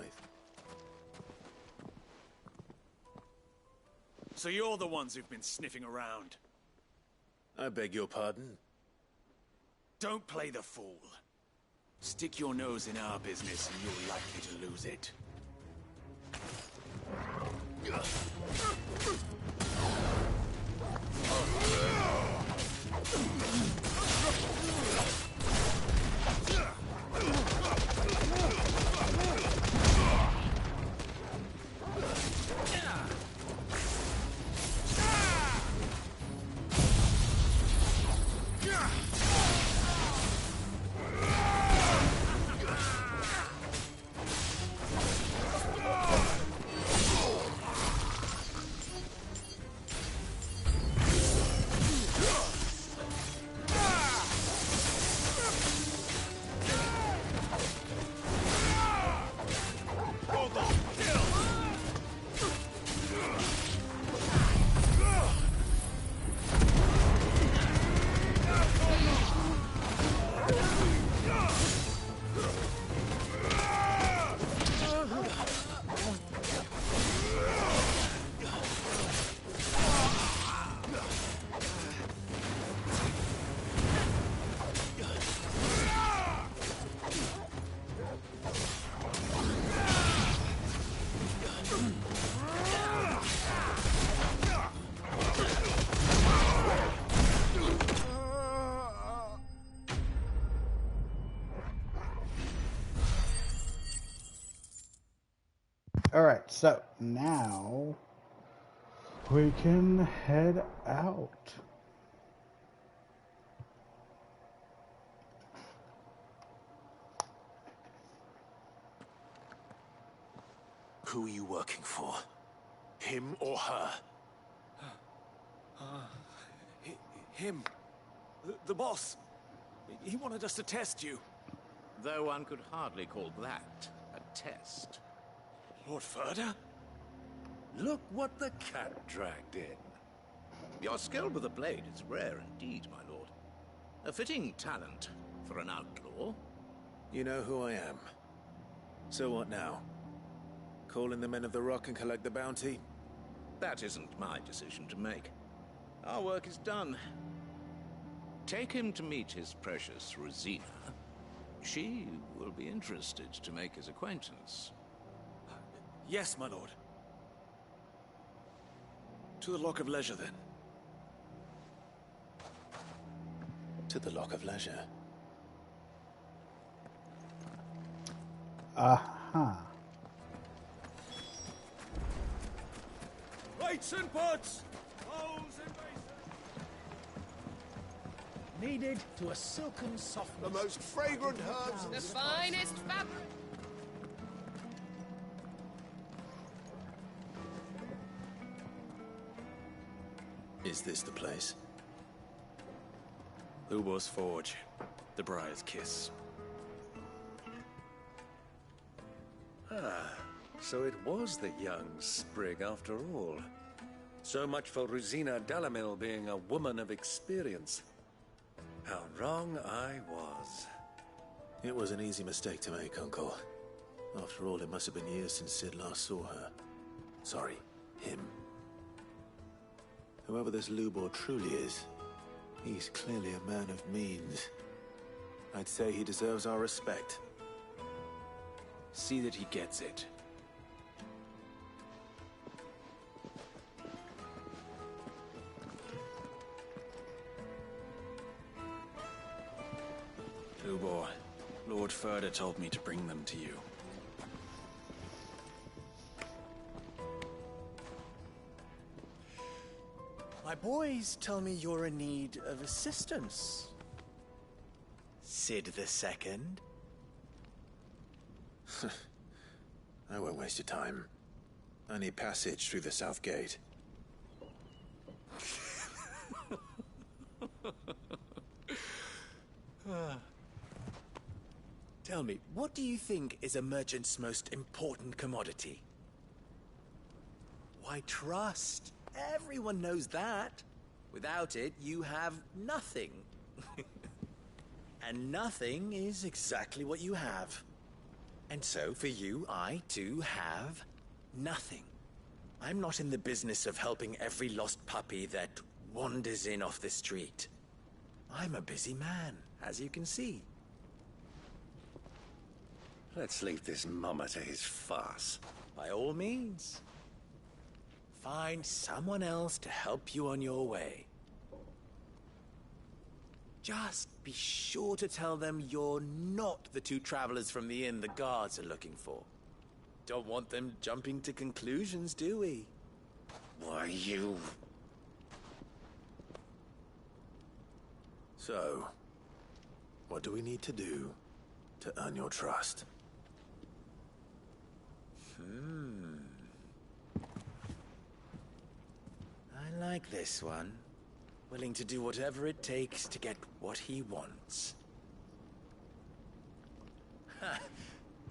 So you're the ones who've been sniffing around. I beg your pardon? Don't play the fool. Stick your nose in our business and you're likely to lose it. Alright, so now we can head out. Who are you working for? Him or her? Him. The boss. He wanted us to test you. Though one could hardly call that a test. Lord Furder? Look what the cat dragged in. Your skill with the blade is rare indeed, my lord. A fitting talent for an outlaw. You know who I am. So what now? Call in the Men of the Rock and collect the bounty? That isn't my decision to make. Our work is done. Take him to meet his precious Rosina. She will be interested to make his acquaintance. Yes, my lord. To the Lock of Leisure, then. To the Lock of Leisure. Aha. Lights and pots! Bowls and basins! kneaded to a silken softness. The most fragrant herbs and The finest fabric. Is this the place? Lubor's Forge. The Briar's Kiss. Ah, so it was the young Sprig after all. So much for Rosina Delamil being a woman of experience. How wrong I was. It was an easy mistake to make, Uncle. After all, it must have been years since Sid last saw her. Sorry, him. Whoever this Lubor truly is, he's clearly a man of means. I'd say he deserves our respect. See that he gets it. Lubor, Lord Furder told me to bring them to you. My boys tell me you're in need of assistance. Sid the Second. I won't waste your time. I need passage through the south gate. Tell me, what do you think is a merchant's most important commodity? Why, trust. Everyone knows that. Without it, you have nothing. And nothing is exactly what you have. And so, for you, I, too, have nothing. I'm not in the business of helping every lost puppy that wanders in off the street. I'm a busy man, as you can see. Let's leave this mummer to his farce. By all means. Find someone else to help you on your way. Just be sure to tell them you're not the two travelers from the inn the guards are looking for. Don't want them jumping to conclusions, do we? Why, you... So, what do we need to do to earn your trust? I like this one. Willing to do whatever it takes to get what he wants. Ha!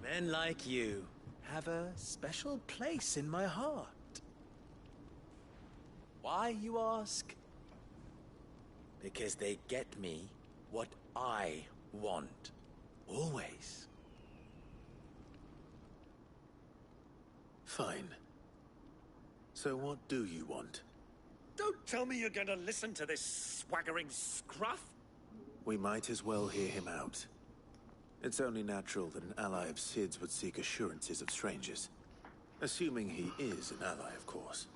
Men like you have a special place in my heart. Why, you ask? Because they get me what I want. Always. Fine. So what do you want? Don't tell me you're going to listen to this swaggering scruff! We might as well hear him out. It's only natural that an ally of Sid's would seek assurances of strangers. Assuming he is an ally, of course.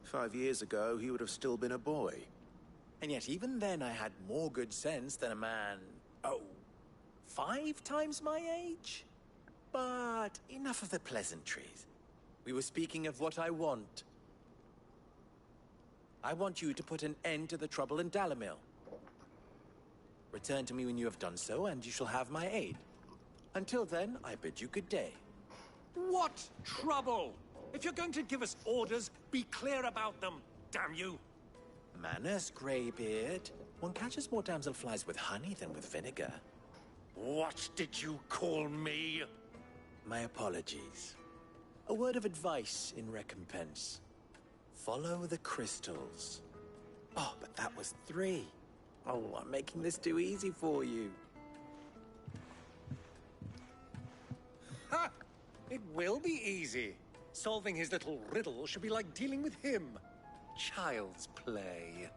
5 years ago, he would have still been a boy. And yet even then I had more good sense than a man, 5 times my age? But enough of the pleasantries. We were speaking of what I want. I want you to put an end to the trouble in Dalamil. Return to me when you have done so, and you shall have my aid. Until then, I bid you good day. What trouble? If you're going to give us orders, be clear about them, damn you! Manners, Greybeard. One catches more damselflies with honey than with vinegar. What did you call me? My apologies. A word of advice in recompense. Follow the crystals. Oh, but that was 3. Oh, I'm making this too easy for you. Ha! It will be easy. Solving his little riddle should be like dealing with him. Child's play.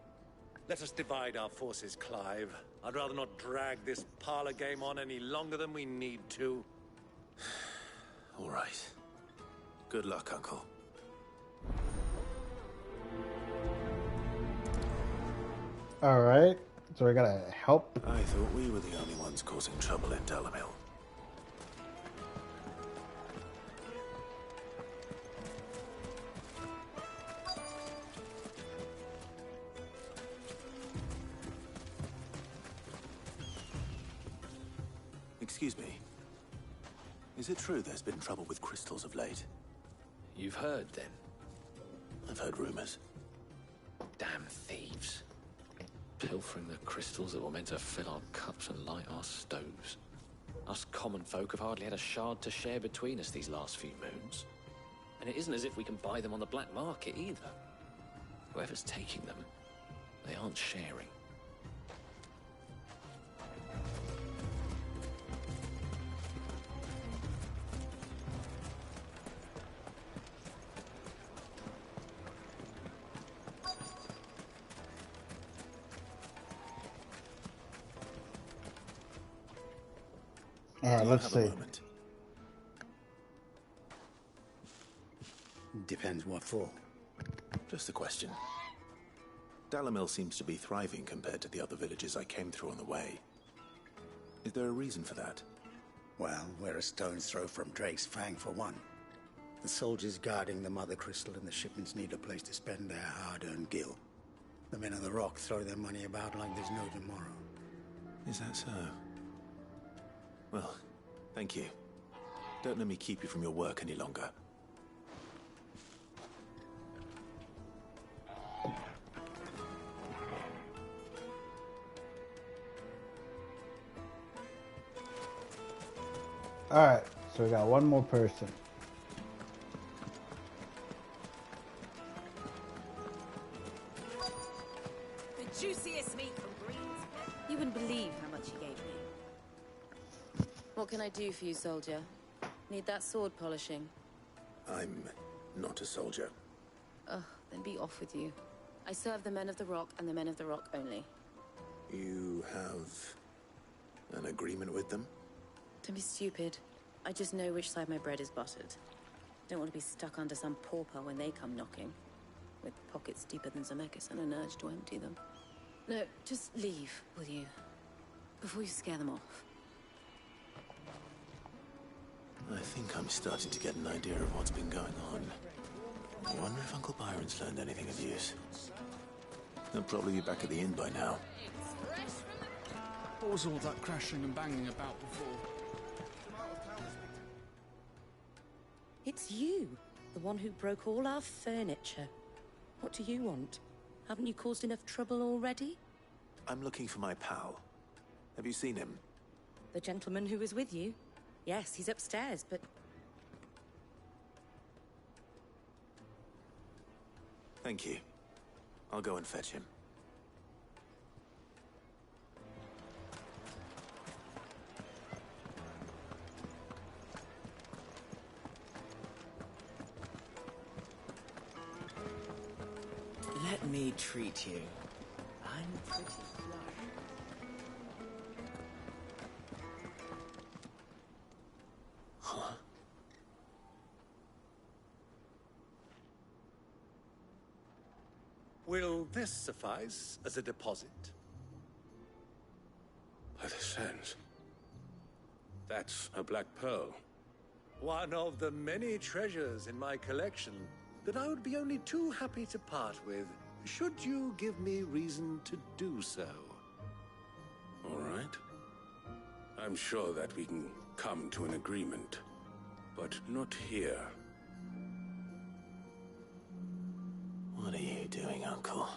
Let us divide our forces, Clive. I'd rather not drag this parlor game on any longer than we need to. All right. Good luck, Uncle. Alright, so we gotta help. I thought we were the only ones causing trouble in Dalamil. Excuse me. Is it true there's been trouble with crystals of late? You've heard, then? I've heard rumors. Damn thieves. Pilfering the crystals that were meant to fill our cups and light our stoves. Us common folk have hardly had a shard to share between us these last few moons. And it isn't as if we can buy them on the black market either. Whoever's taking them, they aren't sharing. Let's see. Depends what for. Just a question. Dalamil seems to be thriving compared to the other villages I came through on the way. Is there a reason for that? Well, we're a stone's throw from Drake's Fang for one. The soldiers guarding the Mother Crystal and the shipments need a place to spend their hard-earned gil. The men of the Rock throw their money about like there's no tomorrow. Is that so? Well, thank you. Don't let me keep you from your work any longer. Alright, so we got one more person. The juiciest meat from Greens. You wouldn't believe how much he gave me. What can I do for you, soldier? Need that sword polishing? I'm not a soldier. Ugh, then be off with you. I serve the men of the Rock and the men of the Rock only. You have an agreement with them? Don't be stupid. I just know which side my bread is buttered. Don't want to be stuck under some pauper when they come knocking. With pockets deeper than Zemeckis and an urge to empty them. No, just leave, will you? Before you scare them off. I think I'm starting to get an idea of what's been going on. I wonder if Uncle Byron's learned anything of use. They'll probably be back at the inn by now. What was all that crashing and banging about before? It's you, the one who broke all our furniture. What do you want? Haven't you caused enough trouble already? I'm looking for my pal. Have you seen him? The gentleman who was with you? Yes, he's upstairs, but... Thank you. I'll go and fetch him. Let me treat you. I'm pretty flush. Huh? Will this suffice as a deposit? By the sands. That's a black pearl. One of the many treasures in my collection that I would be only too happy to part with, should you give me reason to do so. All right. I'm sure that we can come to an agreement, but not here. What are you doing, Uncle?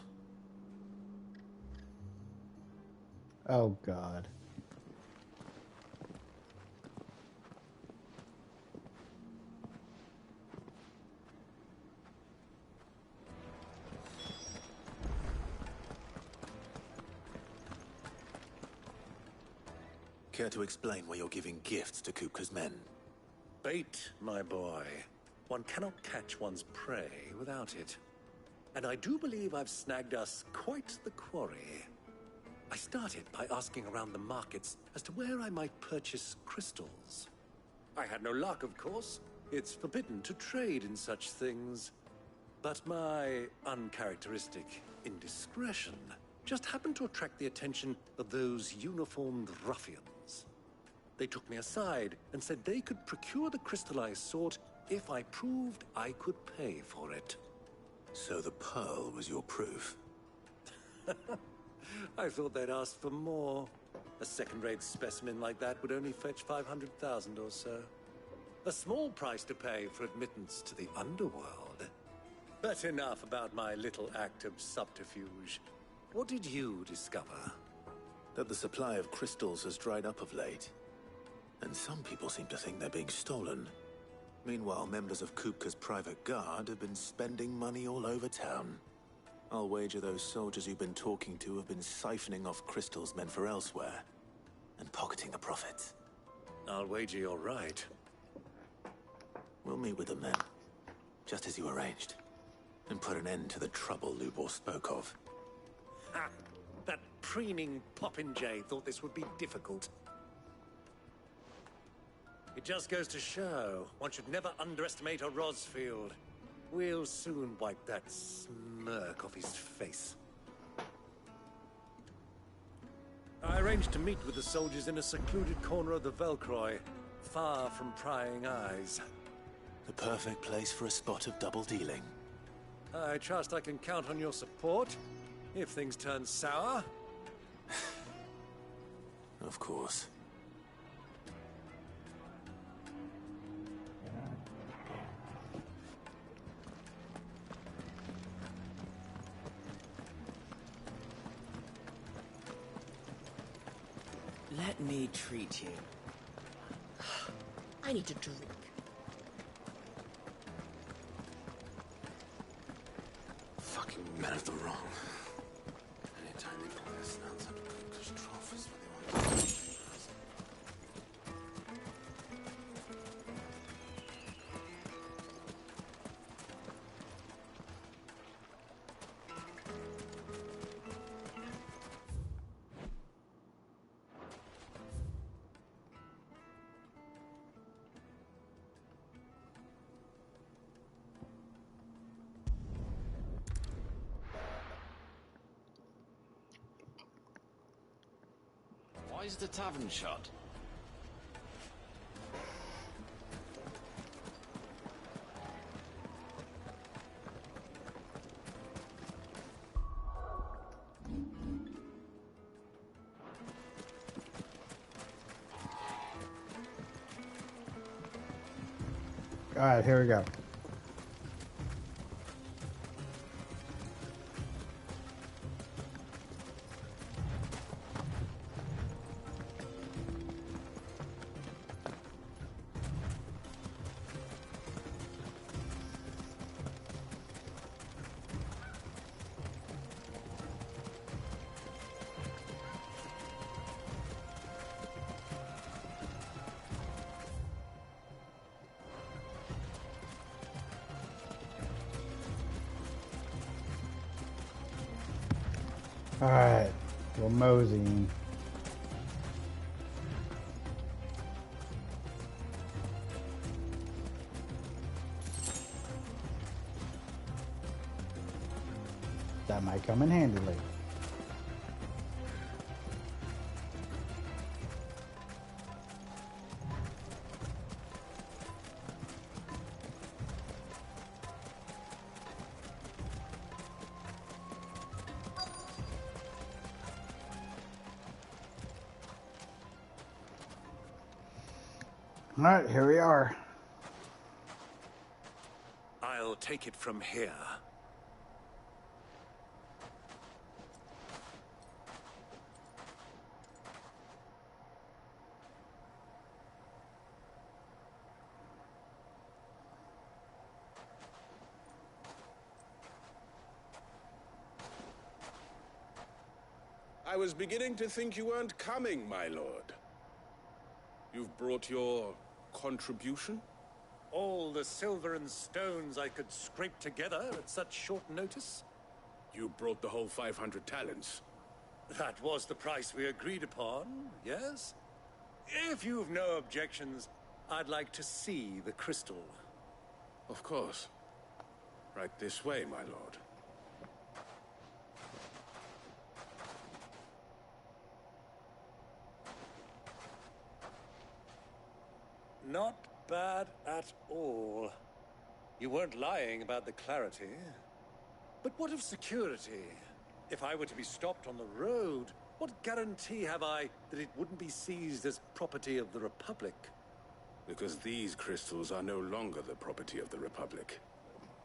Oh, God. Care to explain why you're giving gifts to Kupka's men? Bait, my boy. One cannot catch one's prey without it. And I do believe I've snagged us quite the quarry. I started by asking around the markets as to where I might purchase crystals. I had no luck, of course. It's forbidden to trade in such things. But my uncharacteristic indiscretion just happened to attract the attention of those uniformed ruffians. They took me aside and said they could procure the crystal I sought if I proved I could pay for it. So the pearl was your proof? I thought they'd ask for more. A second-rate specimen like that would only fetch 500,000 or so. A small price to pay for admittance to the underworld. But enough about my little act of subterfuge. What did you discover? That the supply of crystals has dried up of late. And some people seem to think they're being stolen. Meanwhile, members of Kupka's private guard have been spending money all over town. I'll wager those soldiers you've been talking to have been siphoning off crystals meant for elsewhere, and pocketing the profits. I'll wager you're right. We'll meet with them then, just as you arranged, and put an end to the trouble Lubor spoke of. Ha! That preening popinjay thought this would be difficult. It just goes to show, one should never underestimate a Rosfield. We'll soon wipe that smirk off his face. I arranged to meet with the soldiers in a secluded corner of the Velcroy, far from prying eyes. The perfect place for a spot of double dealing. I trust I can count on your support, if things turn sour. Of course. Let me treat you. I need a drink. Fucking men of the wrong. Anytime they pull their snouts out of Kupka's trough is when they want to. Why is the tavern shut? All right, here we go. All right, we're moseying. That might come in handy later. All right, here we are. I'll take it from here. I was beginning to think you weren't coming, my lord. You've brought your contribution? All the silver and stones I could scrape together at such short notice? You brought the whole 500 talents. That was the price we agreed upon, yes? If you've no objections, I'd like to see the crystal. Of course. Right this way, my lord. Not bad at all. You weren't lying about the clarity. But what of security? If I were to be stopped on the road, what guarantee have I that it wouldn't be seized as property of the Republic? Because these crystals are no longer the property of the Republic.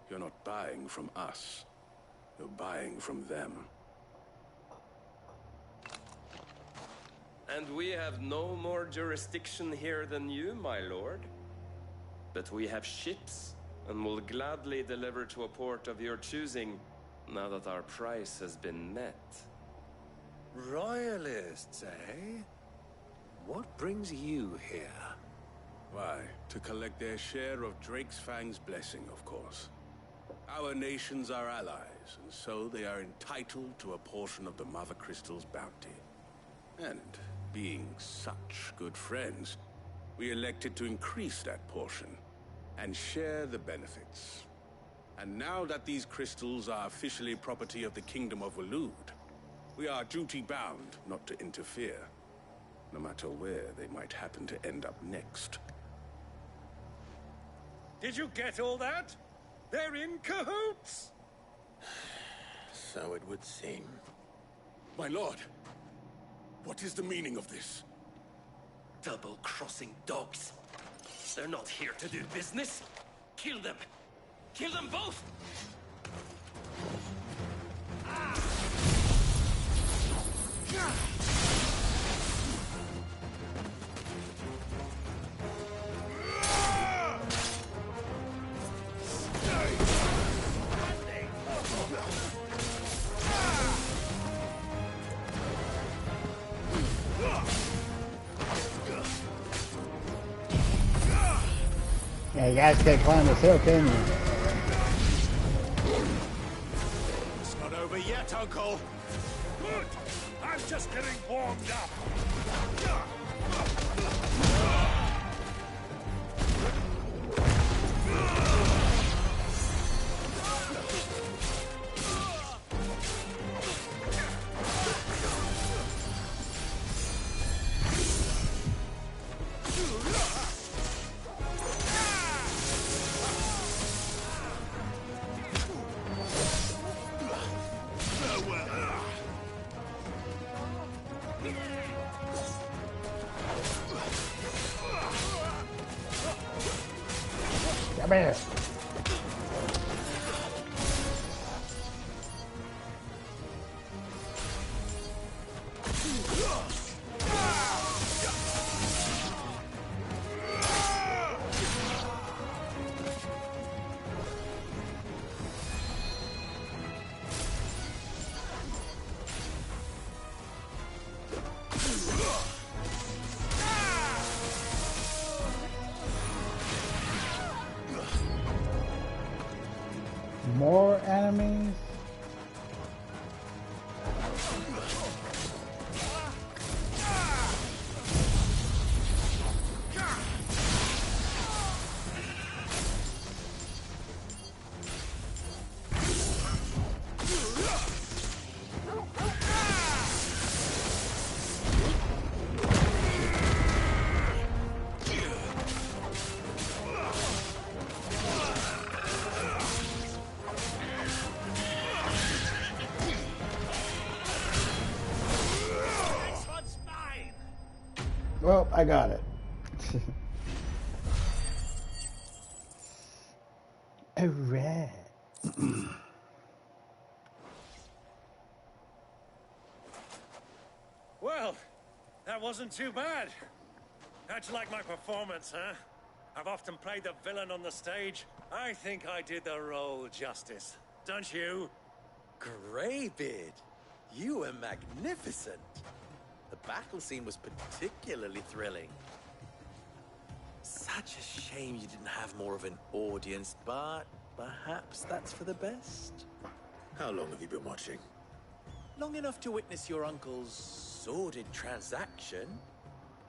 You're not buying from us. You're buying from them. And we have no more jurisdiction here than you, my lord. But we have ships, and will gladly deliver to a port of your choosing, now that our price has been met. Royalists, eh? What brings you here? Why, to collect their share of Drake's Fang's blessing, of course. Our nations are allies, and so they are entitled to a portion of the Mother Crystal's bounty. And being such good friends, we elected to increase that portion and share the benefits. And now that these crystals are officially property of the Kingdom of Waloed, we are duty-bound not to interfere, no matter where they might happen to end up next. Did you get all that? They're in cahoots! So it would seem. My lord, what is the meaning of this? Double-crossing dogs. They're not here to do business. Kill them. Kill them both! Yeah, you guys can't climb this hill, can you? It's not over yet, Uncle. Good. I'm just getting warmed up. Come here. More enemies? Well, I got it. Alright. Well, that wasn't too bad. How'd you like my performance, huh? I've often played the villain on the stage. I think I did the role justice. Don't you? Greybeard, you were magnificent. The battle scene was particularly thrilling. Such a shame you didn't have more of an audience, but perhaps that's for the best. How long have you been watching? Long enough to witness your uncle's sordid transaction.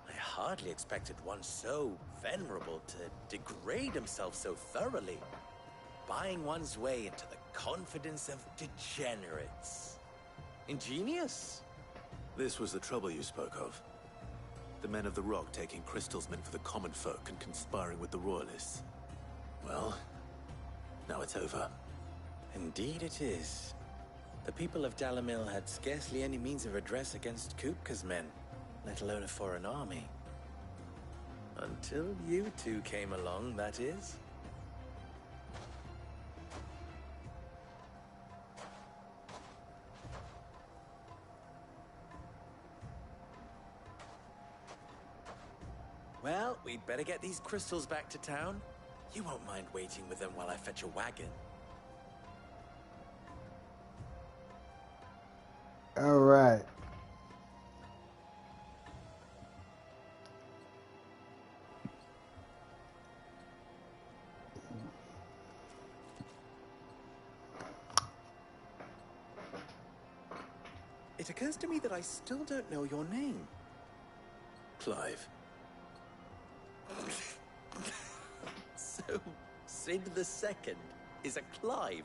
I hardly expected one so venerable to degrade himself so thoroughly, buying one's way into the confidence of degenerates. Ingenious. This was the trouble you spoke of. The men of the Rock taking crystals meant for the common folk and conspiring with the Royalists. Well, now it's over. Indeed it is. The people of Dalamil had scarcely any means of redress against Kupka's men, let alone a foreign army. Until you two came along, that is. Well, we'd better get these crystals back to town. You won't mind waiting with them while I fetch a wagon. All right. It occurs to me that I still don't know your name. Clive. So, Sid the Second is a Clive?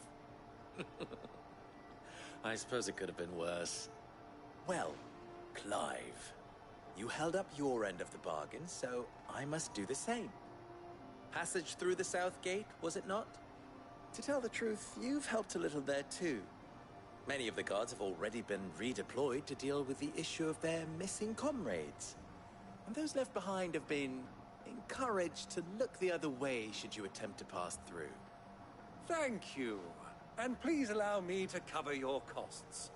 I suppose it could have been worse. Well, Clive, you held up your end of the bargain, so I must do the same. Passage through the South Gate, was it not? To tell the truth, you've helped a little there too. Many of the guards have already been redeployed to deal with the issue of their missing comrades. And those left behind have been encouraged to look the other way should you attempt to pass through. Thank you. And please allow me to cover your costs.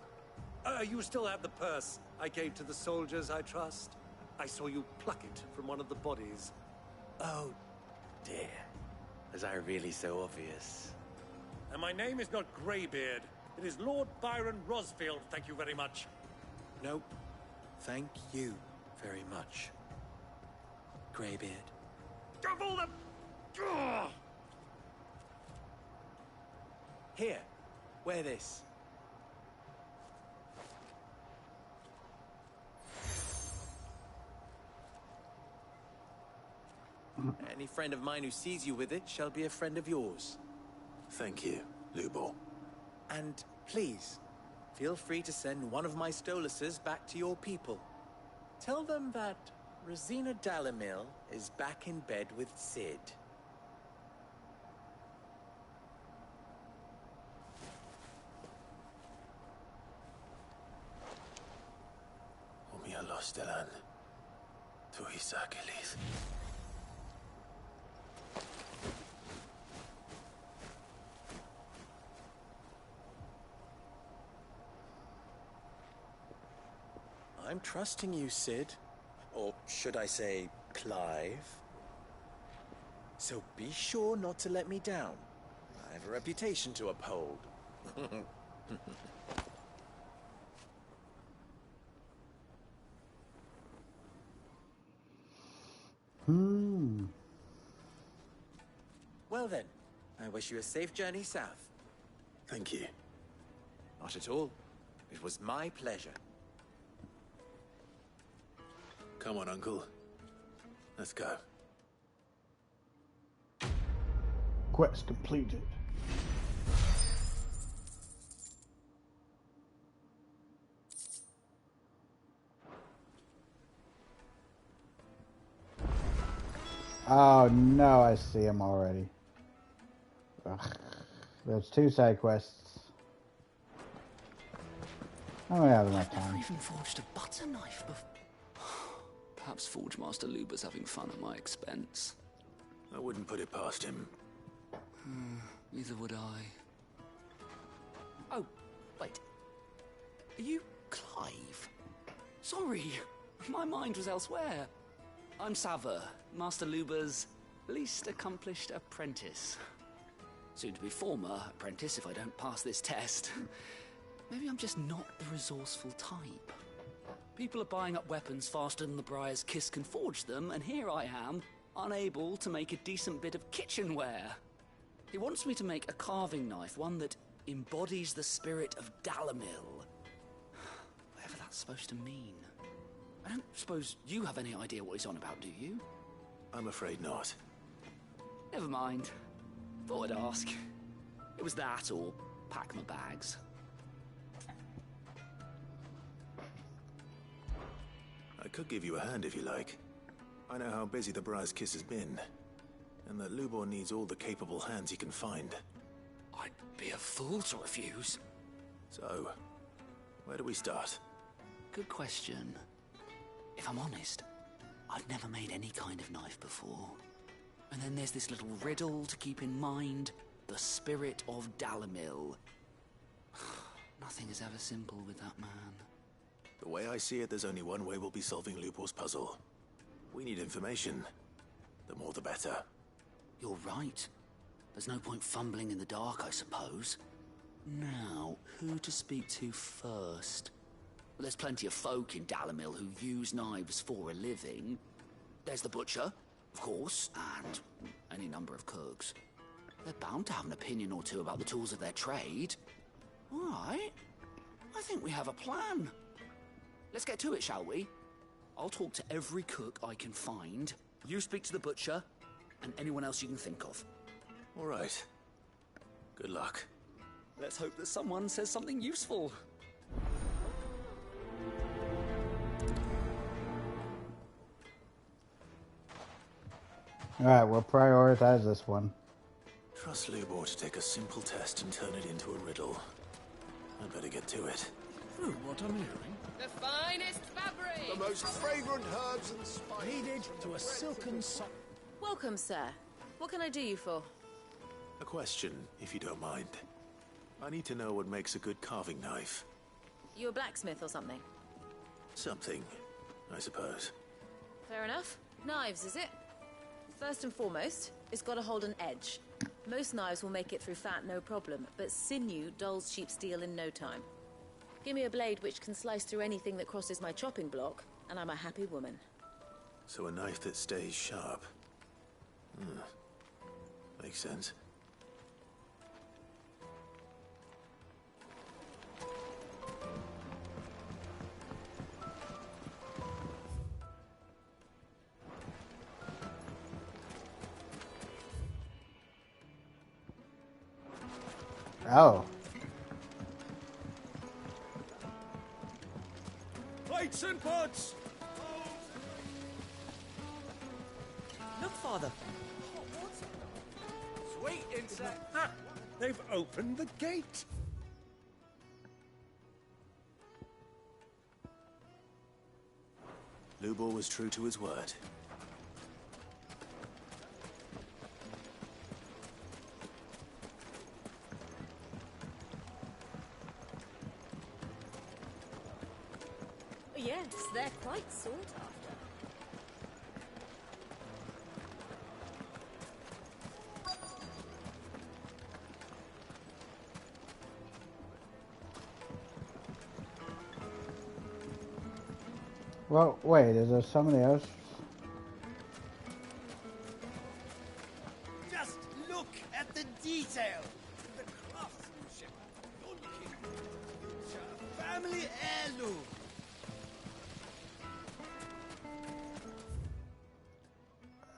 You still have the purse I gave to the soldiers, I trust? I saw you pluck it from one of the bodies. Oh, dear. Was I really so obvious? And my name is not Greybeard. It is Lord Byron Rosfield, thank you very much. Nope. Thank you very much, Greybeard. Of all the... Ugh! Here, wear this. Any friend of mine who sees you with it shall be a friend of yours. Thank you, Lubor. And please, feel free to send one of my Stoluses back to your people. Tell them that Rosina Dalamil is back in bed with Sid. Umia Lostelan. Tuisa Kelis. I'm trusting you, Sid. Or should I say, Clive? So be sure not to let me down. I have a reputation to uphold. Well then, I wish you a safe journey south. Thank you. Not at all. It was my pleasure. Come on, Uncle. Let's go. Quest completed. Oh no, I see him already. Ugh. There's 2 side quests. I don't have enough I've time. never even forged a butter knife before. Perhaps Forge Master Luber's having fun at my expense. I wouldn't put it past him. Neither would I. Oh, wait. Are you Clive? Sorry, my mind was elsewhere. I'm Sava, Master Luber's least accomplished apprentice. Soon to be former apprentice if I don't pass this test. Maybe I'm just not the resourceful type. People are buying up weapons faster than the Briar's Kiss can forge them, and here I am, unable to make a decent bit of kitchenware. He wants me to make a carving knife, one that embodies the spirit of Dalamil. Whatever that's supposed to mean. I don't suppose you have any idea what he's on about, do you? I'm afraid not. Never mind. Thought I'd ask. It was that or pack my bags. I could give you a hand if you like. I know how busy the Briar's Kiss has been, and that Lubor needs all the capable hands he can find. I'd be a fool to refuse. So, where do we start? Good question. If I'm honest, I've never made any kind of knife before. And then there's this little riddle to keep in mind. The spirit of Dalamil. Nothing is ever simple with that man. The way I see it, there's only one way we'll be solving Lubor's puzzle. We need information. The more the better. You're right. There's no point fumbling in the dark, I suppose. Now, who to speak to first? Well, there's plenty of folk in Dalamil who use knives for a living. There's the butcher, of course, and any number of cooks. They're bound to have an opinion or two about the tools of their trade. All right. I think we have a plan. Let's get to it, shall we? I'll talk to every cook I can find. You speak to the butcher, and anyone else you can think of. All right. Good luck. Let's hope that someone says something useful. Alright, we'll prioritize this one. Trust Lubor to take a simple test and turn it into a riddle. I'd better get to it. Through what I'm hearing. The finest fabric! The most fragrant herbs and spices. Kneaded to a silken sock. Welcome, sir. What can I do you for? A question, if you don't mind. I need to know what makes a good carving knife. You a blacksmith or something? Something, I suppose. Fair enough. Knives, is it? First and foremost, it's got to hold an edge. Most knives will make it through fat, no problem, but sinew dulls cheap steel in no time. Give me a blade which can slice through anything that crosses my chopping block, and I'm a happy woman. So a knife that stays sharp. Makes sense. Oh. Plates and pots! Look, Father. Sweet insect. Ha! They've opened the gate. Lubor was true to his word. Yes, they're quite sought after. Well, wait, is there somebody else? Just look at the detail. The craftsmanship. It's a family heirloom.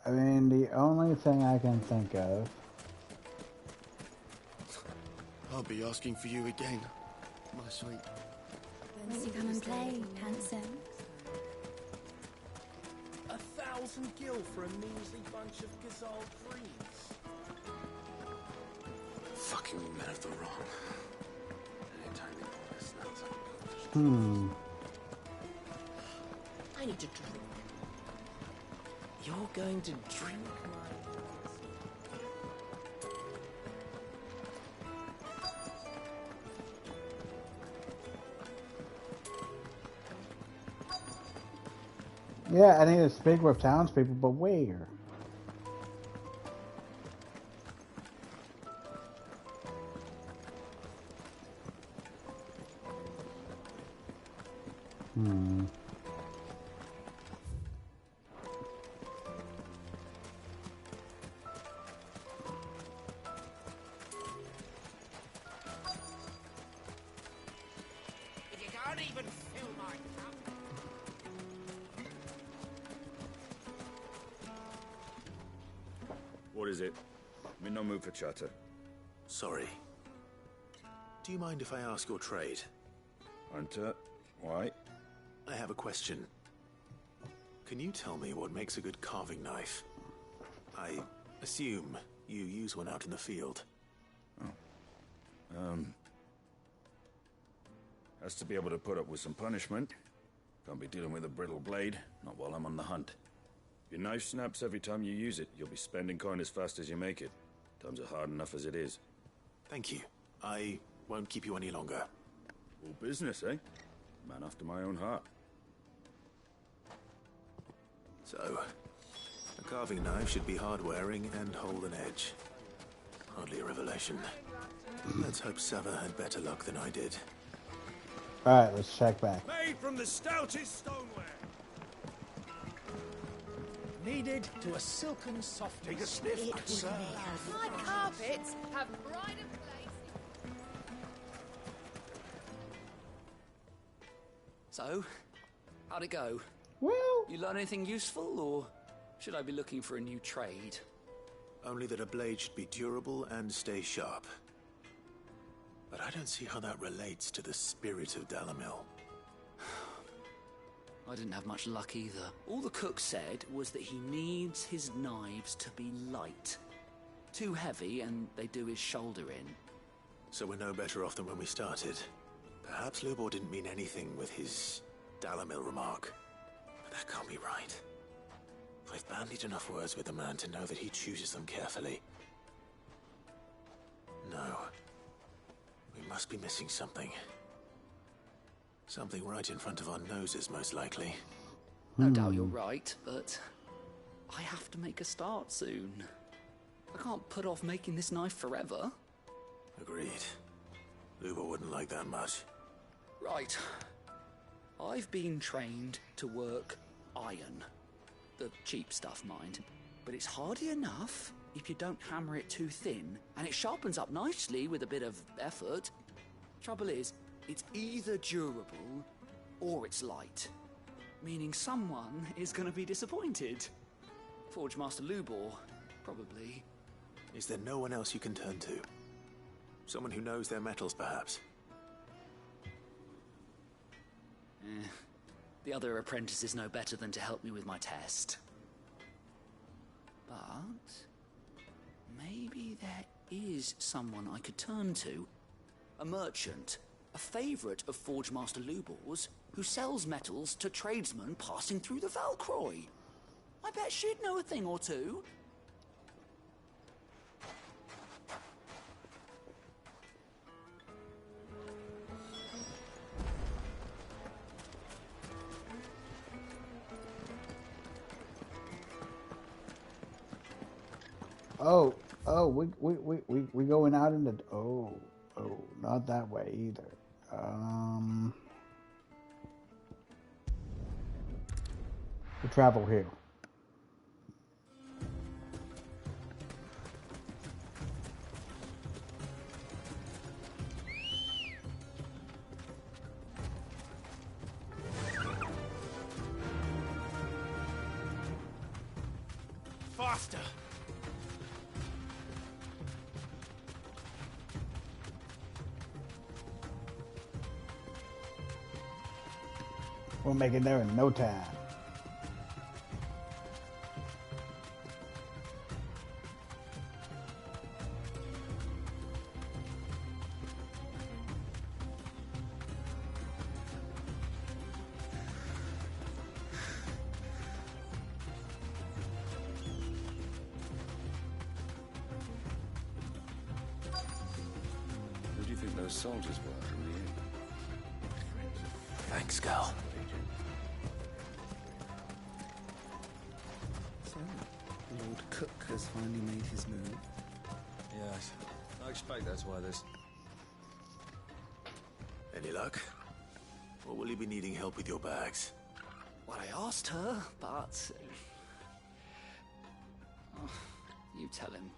I mean, the only thing I can think of... I'll be asking for you again, my sweet. Won't you come and play, handsome? 1,000 gil for a measly bunch of gazelle greens. Fucking men of the wrong. Anytime they pull this nonsense. I need to drink. You're going to drink my... Yeah, I need to speak with townspeople, but where? If you can't even fill my cup... What is it? I'm in no mood for chatter. Sorry. Do you mind if I ask your trade? Hunter, why? I have a question. Can you tell me what makes a good carving knife? I assume you use one out in the field. Has to be able to put up with some punishment. Can't be dealing with a brittle blade, not while I'm on the hunt. If your knife snaps every time you use it, you'll be spending coin as fast as you make it. Times are hard enough as it is. Thank you. I won't keep you any longer. All business, eh? Man after my own heart. So, a carving knife should be hard-wearing and hold an edge. Hardly a revelation. Let's hope Sava had better luck than I did. Alright, let's check back. Made from the stoutest stoneware. Kneaded to a silken softness. Take a sniff, sir. My carpets have pride of place. So, how'd it go? Well... You learn anything useful, or should I be looking for a new trade? Only that a blade should be durable and stay sharp. But I don't see how that relates to the spirit of Dalamil. I didn't have much luck either. All the cook said was that he needs his knives to be light. Too heavy and they do his shoulder in. So we're no better off than when we started. Perhaps Lubor didn't mean anything with his Dalamil remark. But that can't be right. I've bandied enough words with the man to know that he chooses them carefully. No. We must be missing something. Something right in front of our noses, most likely. No doubt you're right, but I have to make a start soon. I can't put off making this knife forever. Agreed. Lubor wouldn't like that much. Right. I've been trained to work iron. The cheap stuff, mind. But it's hardy enough if you don't hammer it too thin, and it sharpens up nicely with a bit of effort. Trouble is, it's either durable or it's light, meaning someone is going to be disappointed. Forge Master Lubor, probably. Is there no one else you can turn to? Someone who knows their metals, perhaps? The other apprentices know better than to help me with my test. But maybe there is someone I could turn to. A merchant, a favourite of Forge Master Lubor's, who sells metals to tradesmen passing through the Valcroy. I bet she'd know a thing or two. We going out in the not that way either. We travel here. Faster! We'll make it there in no time. Who do you think those soldiers were from the inn? Thanks, Gal. So, Lord Cook has finally made his move. Yes, I expect that's why this... Any luck? Or will you be needing help with your bags? Well, I asked her, but... Oh, you tell him.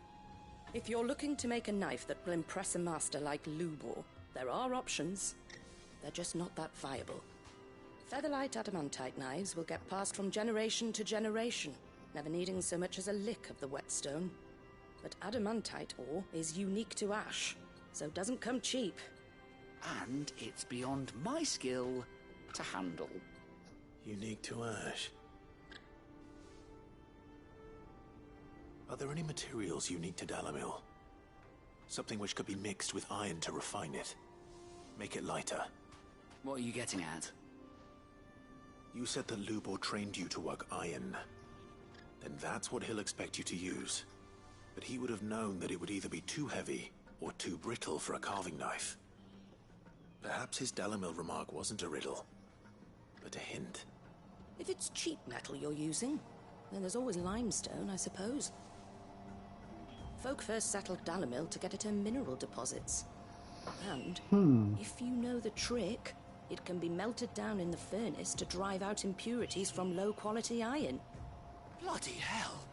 If you're looking to make a knife that will impress a master like Lubor, there are options. They're just not that viable. Featherlight adamantite knives will get passed from generation to generation, never needing so much as a lick of the whetstone. But adamantite ore is unique to ash, so doesn't come cheap. And it's beyond my skill to handle. Unique to ash. Are there any materials unique to Dalamil? Something which could be mixed with iron to refine it. Make it lighter. What are you getting at? You said that Lubor trained you to work iron. Then that's what he'll expect you to use. But he would have known that it would either be too heavy or too brittle for a carving knife. Perhaps his Dalamil remark wasn't a riddle, but a hint. If it's cheap metal you're using, then there's always limestone, I suppose. Folk first settled Dalamil to get at her mineral deposits. And if you know the trick, it can be melted down in the furnace to drive out impurities from low-quality iron. Bloody hell!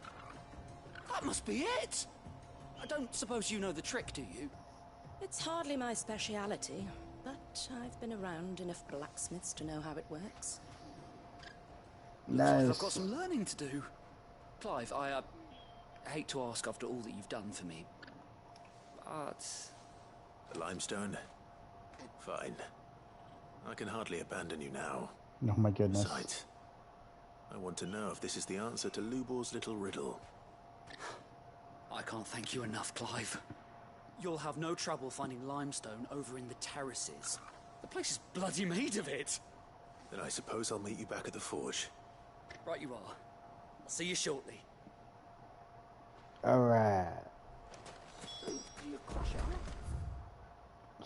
That must be it! I don't suppose you know the trick, do you? It's hardly my speciality, but I've been around enough blacksmiths to know how it works. Looks like Nice. I've got some learning to do. Clive, I hate to ask after all that you've done for me, but... The limestone? Fine. I can hardly abandon you now. Oh my goodness. Besides, I want to know if this is the answer to Lubor's little riddle. I can't thank you enough, Clive. You'll have no trouble finding limestone over in the terraces. The place is bloody made of it. Then I suppose I'll meet you back at the forge. Right you are. I'll see you shortly. Alright.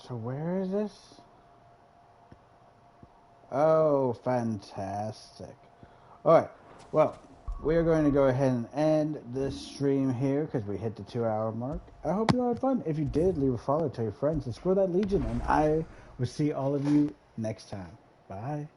So where is this? Oh, fantastic. Alright, well, we are going to go ahead and end this stream here because we hit the 2-hour mark. I hope you all had fun. If you did, leave a follow, tell your friends, and score that Legion, and I will see all of you next time. Bye.